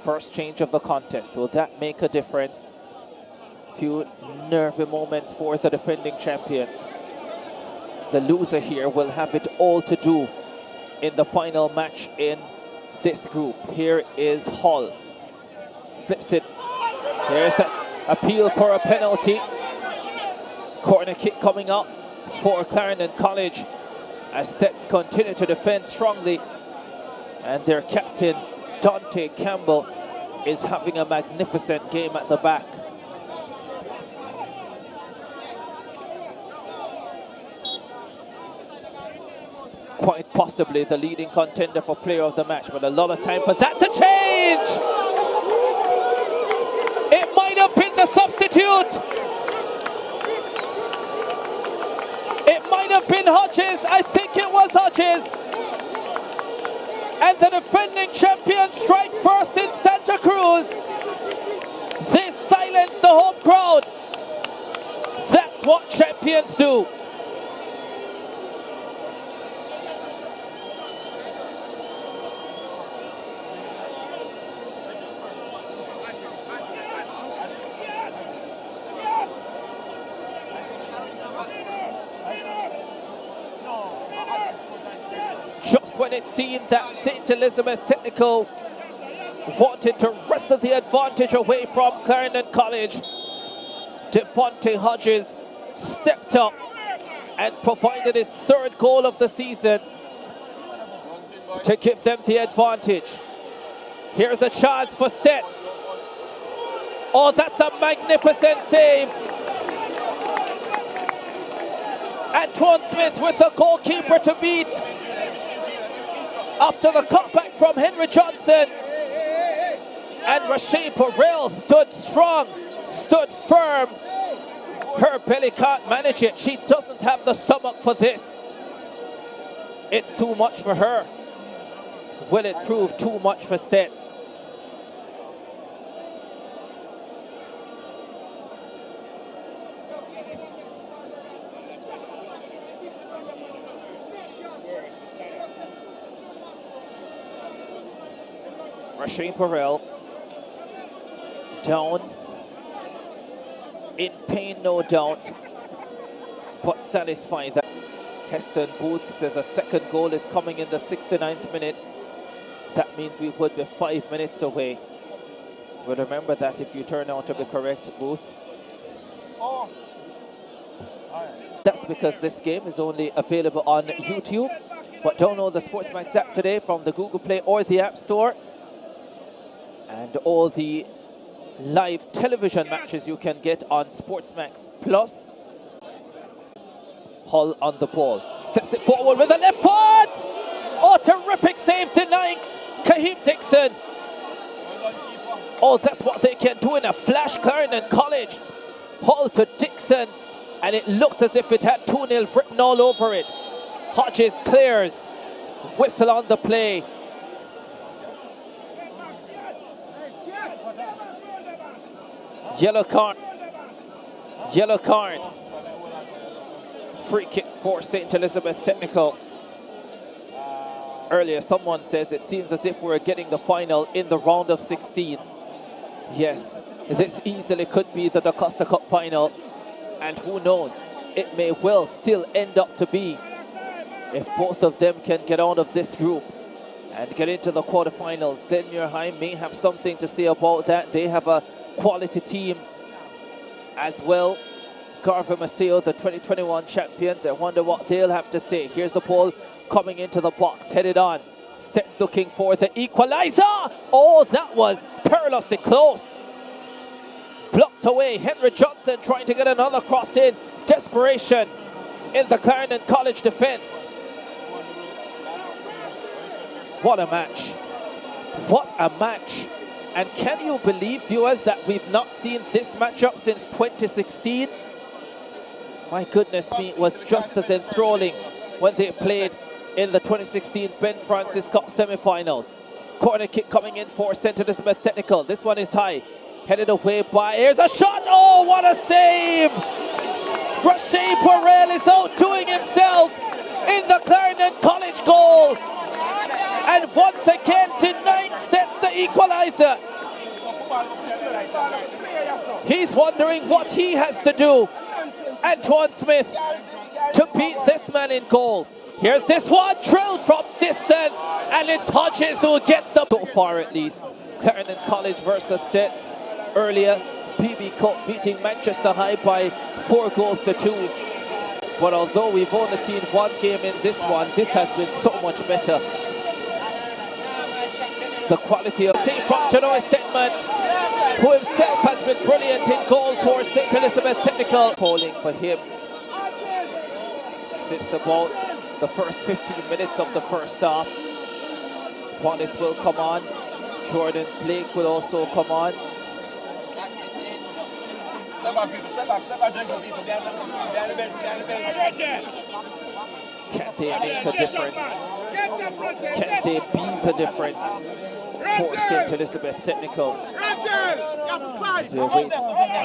First change of the contest. Will that make a difference? Few nervy moments for the defending champions. The loser here will have it all to do in the final match in this group. Here is Hull. Slips it. Here's the appeal for a penalty. Corner kick coming up for Clarendon College as Stets continue to defend strongly. And their captain, Dante Campbell, is having a magnificent game at the back. Quite possibly the leading contender for player of the match, but a lot of time for that to change. It might have been the substitute. It might have been Hodges. I think it was Hodges. And the defending champions strike first in Santa Cruz. This silenced the home crowd. That's what champions do. Just when it seemed that St. Elizabeth Technical wanted to wrestle the advantage away from Clarendon College, Devontae Hodges stepped up and provided his 3rd goal of the season to give them the advantage. Here's a chance for Stets. Oh, that's a magnificent save. Antoine Smith with the goalkeeper to beat. After the cutback from Henry Johnson. And Rashay Burrell stood strong, stood firm. Her belly can't manage it. She doesn't have the stomach for this. It's too much for her. Will it prove too much for Stets? Rashay Burrell down in pain, no doubt, but satisfied. That Heston Booth says a 2nd goal is coming in the 69th minute. That means we would be 5 minutes away. But remember that if you turn out to be correct, Booth. That's because this game is only available on YouTube. But download the SportsMax app today from the Google Play or the App Store. And all the live television matches you can get on SportsMax Plus. Hull on the ball. Steps it forward with the left foot! Oh, terrific save denying Kahim Dixon. Oh, that's what they can do in a flash. Clarendon College. Hall to Dixon. And it looked as if it had 2-0 written all over it. Hodges clears. Whistle on the play. Yellow card. Yellow card. Free kick for St. Elizabeth Technical. Earlier, someone says it seems as if we're getting the final in the round of 16. Yes, this easily could be the DaCosta Cup final. And who knows, it may well still end up to be, if both of them can get out of this group and get into the quarterfinals. Glenmuir High may have something to say about that. They have a quality team as well. Garver Maceo, the 2021 champions. I wonder what they'll have to say. Here's the ball coming into the box, headed on. Stets looking for the equalizer. Oh, that was perilously close. Blocked away. Henry Johnson trying to get another cross in. Desperation in the Clarendon College defense. What a match. What a match. And can you believe, viewers, that we've not seen this matchup since 2016? My goodness me, it was just as enthralling when they played in the 2016 Ben Francis Cup semi-finals. Corner kick coming in for St. Elizabeth Technical. This one is high. Headed away by, here's a shot. Oh, what a save! Rashay Burrell is outdoing himself in the Clarendon College goal. And once again, denying Stets the equalizer. He's wondering what he has to do, Antoine Smith, to beat this man in goal. Here's this one, drilled from distance, and it's Hodges who gets the... So far at least, Clarendon College versus Stets. Earlier, PB Cup beating Manchester High by 4-2. But although we've only seen one game in this one, this has been so much better. The quality of save from Janoy Stetman, who himself has been brilliant in goal for St. Elizabeth Technical. Polling for him. Sits about the first 15 minutes of the first half. Wallace will come on. Jordan Blake will also come on. Can they make a difference? Can they be the difference for St. Elizabeth Technical? As we await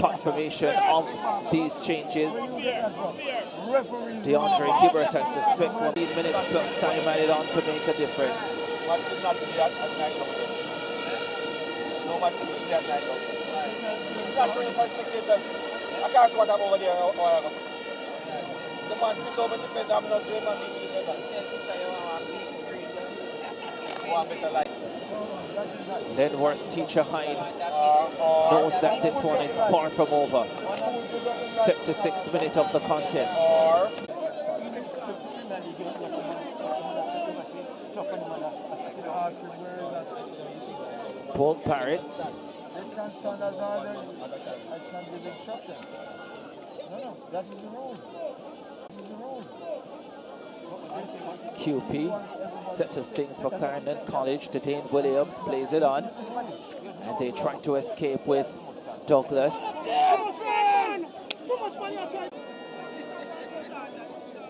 confirmation of these changes. DeAndre Hibbert, I suspect, 1 minutes plus time added on to make a difference. I can't see what I'm over there. The man is over the defender. I'm not saying man being the defender. Lenworth Teacher Hyde knows that this one is far from over. 76th minute of the contest. Bolt Barrett. QP settles things for Clarendon College. Dane Williams plays it on, and they try to escape with Douglas.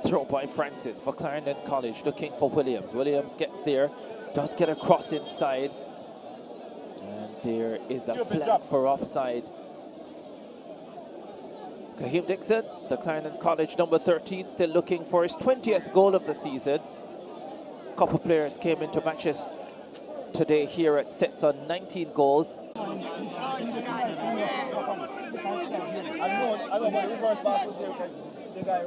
Throw by Francis for Clarendon College, looking for Williams. Williams gets there, does get a cross inside, and there is a flag for offside. Kahim Dixon, the Clarendon College number 13, still looking for his 20th goal of the season. A couple players came into matches today here at Stetson, 19 goals. I know, but the reverse pass was there. The guy,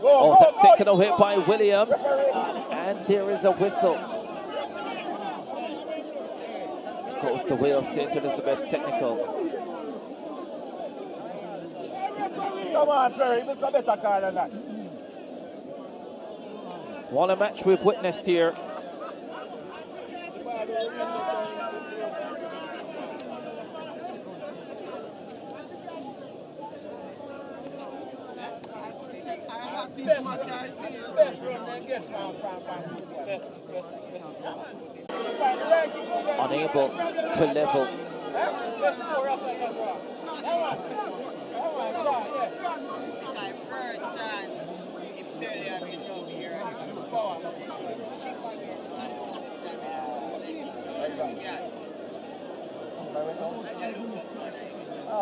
Oh, that's taken away by Williams, and there is a whistle. Goes the way of St. Elizabeth Technical. Come on, Perry, this is a better card than that. What a match we've witnessed here. Best match I see. Best run they get from Unable to level.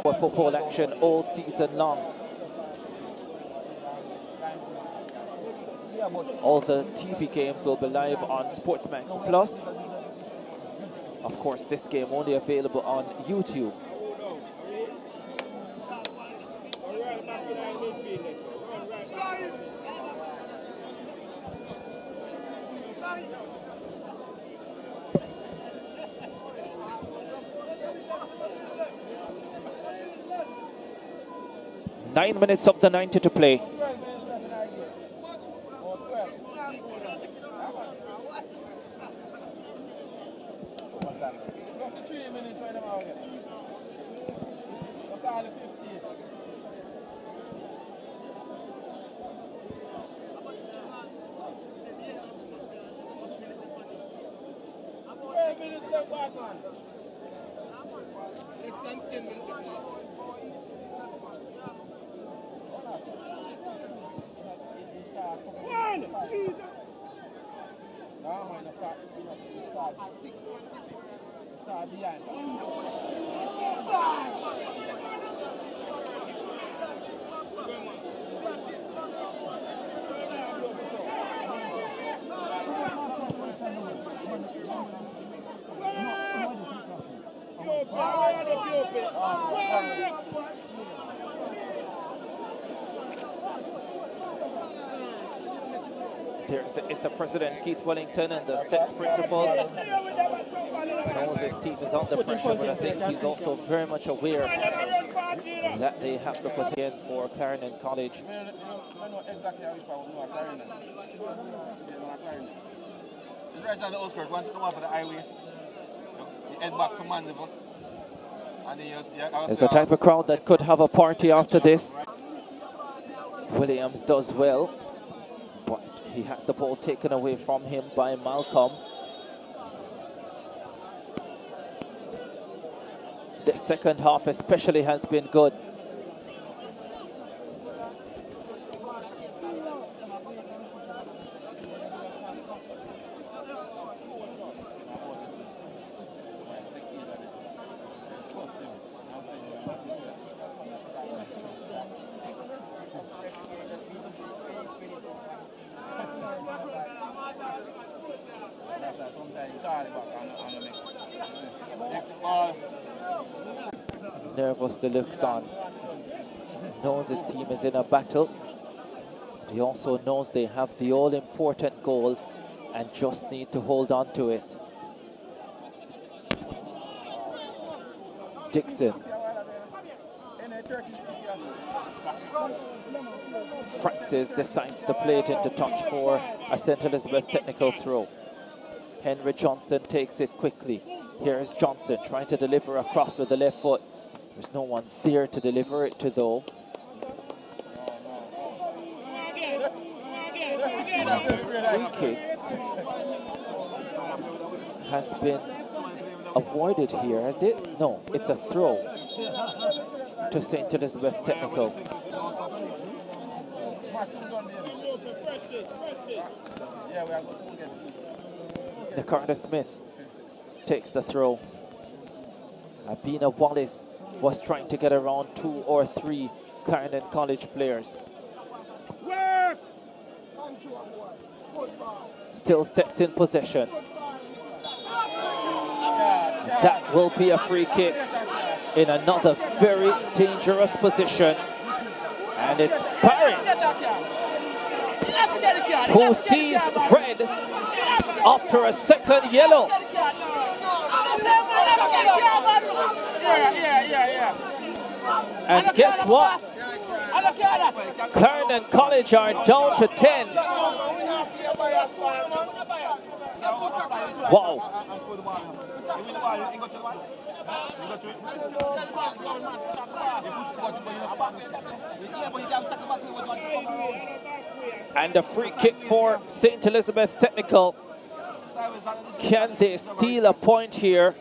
For football action all season long. All the TV games will be live on SportsMax Plus. Of course, this game only available on YouTube. Nine minutes of the 90 to play. There's the ISSA president, Keith Wellington, and the STETS principal. Knows his team is under pressure, but I think he's also very much aware that they have to put in for Clarendon College. It's right on the outskirts. Once you come off of the highway, you head back to Mandeville. It's the type of crowd that could have a party after this. Williams does well, but he has the ball taken away from him by Malcolm. The second half especially has been good. Nervous the looks on. Knows his team is in a battle. He also knows they have the all-important goal and just need to hold on to it. Dixon. Francis decides to play it into touch for a St. Elizabeth technical throw. Henry Johnson takes it quickly. Here's Johnson trying to deliver across with the left foot. There's no one there to deliver it to though. The free kick has been avoided here, has it? No, it's a throw to St. Elizabeth Technical. DaCosta Smith takes the throw. Abina Wallace was trying to get around 2 or 3 Clarendon College players. Still steps in possession. That will be a free kick in another very dangerous position. And it's Barrett who sees red after a second yellow. And guess what? Clarendon College are down to 10. Wow. And a free kick for St. Elizabeth Technical. Can they steal a point here?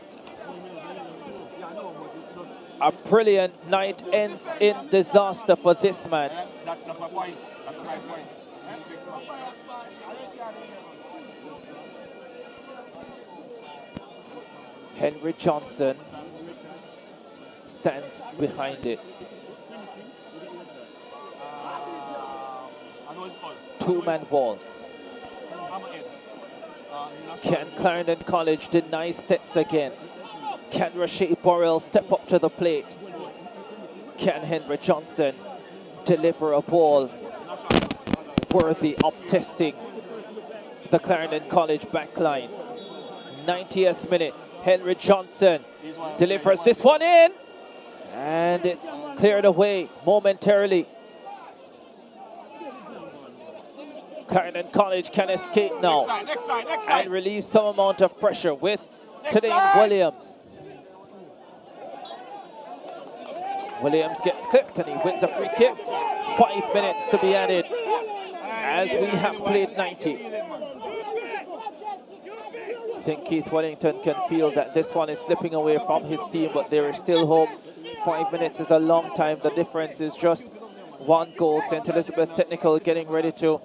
A brilliant night ends in disaster for this man. That's my point. That's my point. Henry Johnson stands behind it. Two-man wall. Can Clarendon College deny Stets again? Can Rashid Borrell step up to the plate? Can Henry Johnson deliver a ball worthy of testing the Clarendon College backline? 90th minute, Henry Johnson delivers this one in, and it's cleared away momentarily. Clarendon College can escape now and relieve some amount of pressure with Tadane Williams. Williams gets clipped and he wins a free kick. 5 minutes to be added as we have played 90. I think Keith Wellington can feel that this one is slipping away from his team, but there is still hope. 5 minutes is a long time. The difference is just one goal. St. Elizabeth Technical getting ready to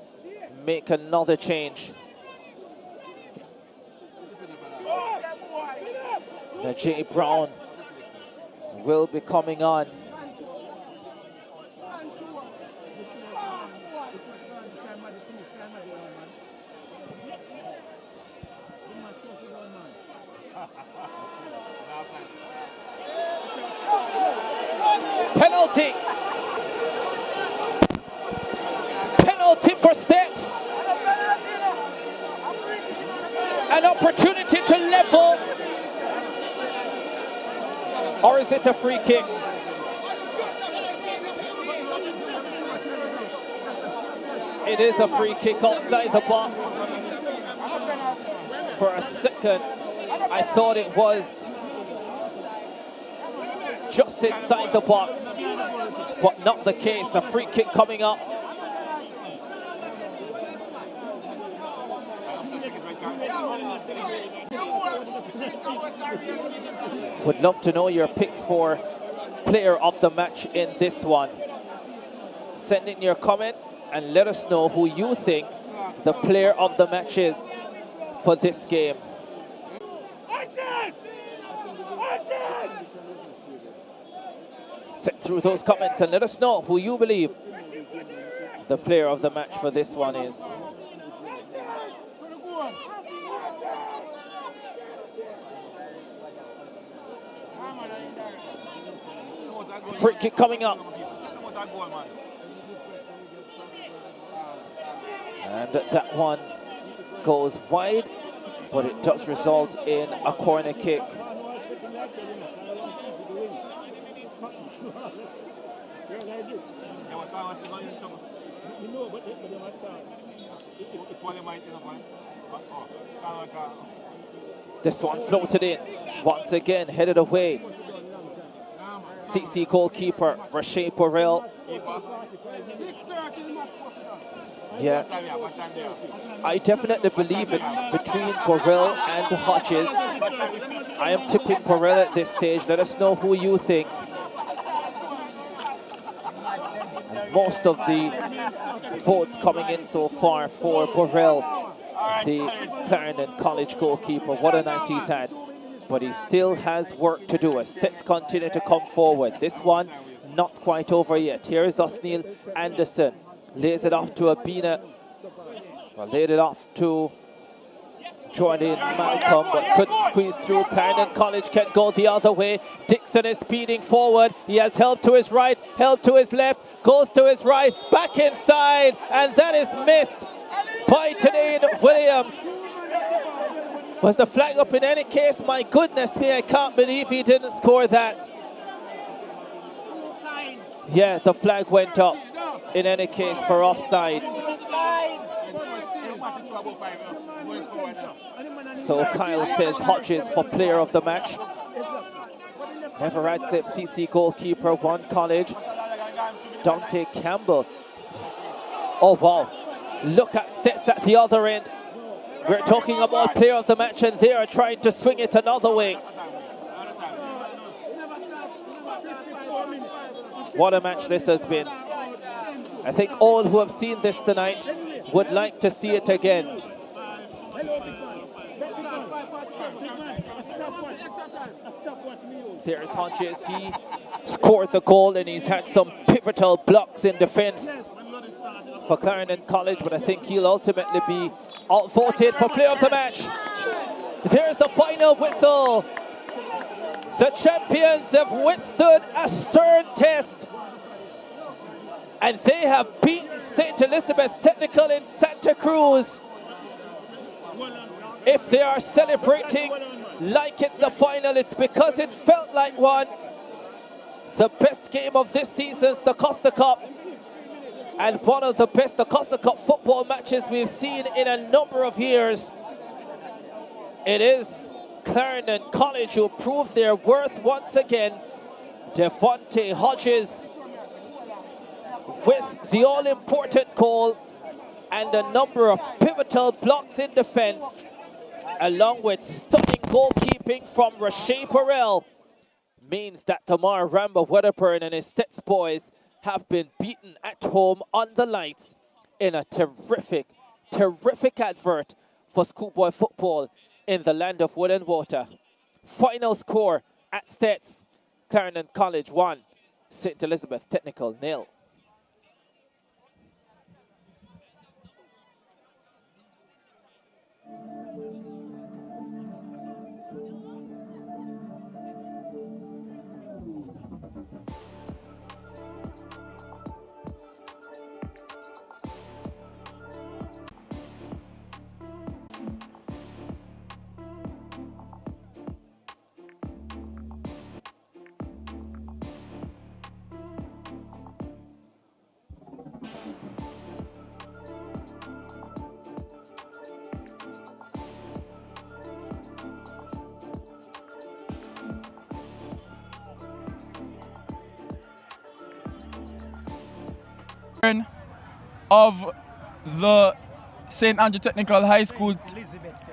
make another change. Najee Brown will be coming on. Penalty! Penalty for Stets! An opportunity to level. Or is it a free kick? It is a free kick outside the box. For a second, I thought it was just inside the box, but not the case. A free kick coming up. Would love to know your picks for player of the match in this one. Send in your comments and let us know who you think the player of the match is for this game. Send through those comments and let us know who you believe the player of the match for this one is. Free kick coming up. And that one goes wide, but it does result in a corner kick. This one floated in, once again headed away. CC goalkeeper Rashid Borrell. Yeah, I definitely believe it's between Borrell and Hodges. I am tipping Borrell at this stage. Let us know who you think. Most of the votes coming in so far for Borrell, the Clarendon College goalkeeper. What a night he's had. But he still has work to do as Stets continue to come forward. This one not quite over yet. Here is Othniel Anderson. Lays it off to Abina. Well, laid it off to Jordan Malcolm, but couldn't squeeze through. Clarendon College can't go the other way. Dixon is speeding forward. He has help to his right, help to his left, goes to his right, back inside, and that is missed by Tadane Williams. Was the flag up in any case? My goodness me, I can't believe he didn't score that. Yeah, the flag went up in any case for offside. So Kyle says Hodges for player of the match. Never Radcliffe CC goalkeeper, One College. Dante Campbell. Oh wow, Look at Stets at the other end. We're talking about player of the match, and they are trying to swing it another way. What a match this has been. I think all who have seen this tonight would like to see it again. There's Hodges. He scored the goal and he's had some pivotal blocks in defense for Clarendon College, but I think he'll ultimately be outvoted for player of the match. There's the final whistle. The champions have withstood a stern test, and they have beaten St. Elizabeth Technical in Santa Cruz. If they are celebrating like it's a final, it's because it felt like one. The best game of this season's DaCosta Cup, and one of the best DaCosta Cup football matches we've seen in a number of years. It is Clarendon College who proved their worth once again. Devontae Hodges with the all-important goal and a number of pivotal blocks in defense, along with stunning goalkeeping from Rashay Burrell, means that Tamar Ramba Wedderburn and his Stets boys have been beaten at home on the lights in a terrific, terrific advert for Schoolboy football in the land of wood and water. Final score at Stets, Clarendon College 1, St. Elizabeth Technical 0. Of the St. Andrew Technical High School,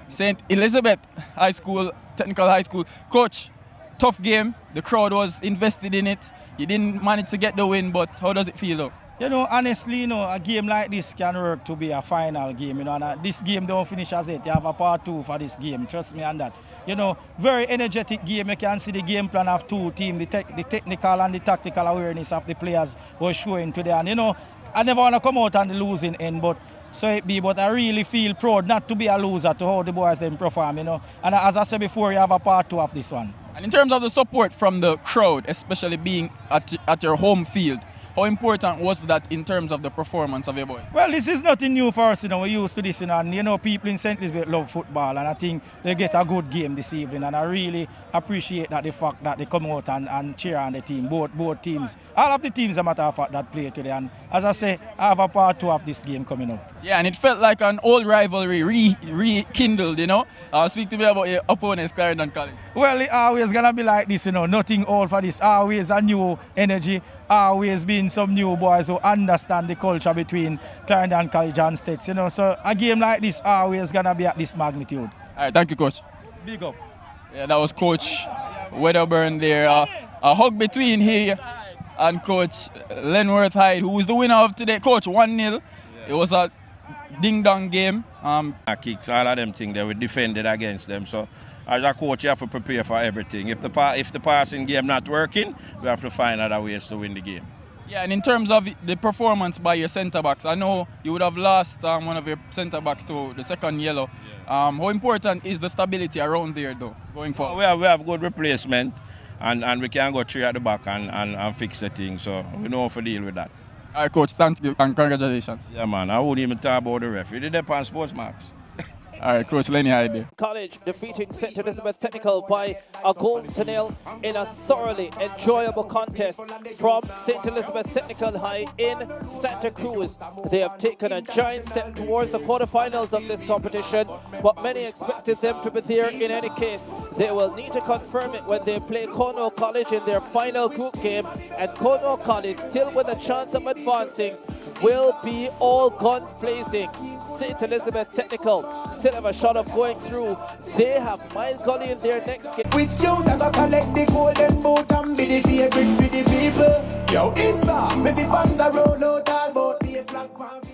St. Elizabeth High School, Technical High School. Coach, tough game. The crowd was invested in it. You didn't manage to get the win, but how does it feel though? You know, honestly, you know, a game like this can work to be a final game, you know, and this game don't finish as it. You have a part 2 for this game, trust me on that. You know, very energetic game. You can see the game plan of two teams, the technical and the tactical awareness of the players was showing today. And, you know, I never want to come out on the losing end, but so it be, but I really feel proud not to be a loser to how the boys them perform, you know. And as I said before, you have a part 2 of this one. And in terms of the support from the crowd, especially being at your home field, how important was that in terms of the performance of your boys? Well, this is nothing new for us, you know. We're used to this, you know, and you know, people in St. Elizabeth love football, and I think they get a good game this evening, and I really appreciate that the fact that they come out and cheer on the team, both teams. All of the teams, as a matter of fact, that play today, and as I say, I have a part 2 of this game coming up. Yeah, and it felt like an old rivalry rekindled, you know. Speak to me about your opponents, Clarendon College. Well, it's always going to be like this, you know, nothing old for this, always a new energy, always been some new boys who understand the culture between Clarendon College and Stets, you know, so a game like this always going to be at this magnitude. All right, thank you, Coach. Big up. Yeah, that was Coach Wedderburn there. A hug between he and Coach Lenworth Hyde, who was the winner of today. Coach, 1-0. Yeah. It was a ding-dong game. Kicks, all of them things, they were defended against them. So as a coach, you have to prepare for everything. If the passing game not working, we have to find other ways to win the game. Yeah, and in terms of the performance by your centre-backs, I know you would have lost one of your centre-backs to the second yellow. Yeah. How important is the stability around there, though, going forward? We have good replacement, and we can go through at the back and fix the thing. So we know how to deal with that. All right, Coach, thank you and congratulations. Yeah, man, I wouldn't even talk about the ref. You did that on SportsMax. All right, Coach Lenny Hyde. College defeating St. Elizabeth Technical by a goal to nil in a thoroughly enjoyable contest from St. Elizabeth Technical High in Santa Cruz. They have taken a giant step towards the quarterfinals of this competition, but many expected them to be there in any case. They will need to confirm it when they play Cornwall College in their final group game, and Cornwall College still with a chance of advancing will be all guns blazing. St. Elizabeth Technical still have a shot of going through. They have Mile Gully in their next game. Which you never collect the golden boot and be the favorite for the people. Yo, ISSA, Messi fans are roll out all about the flag.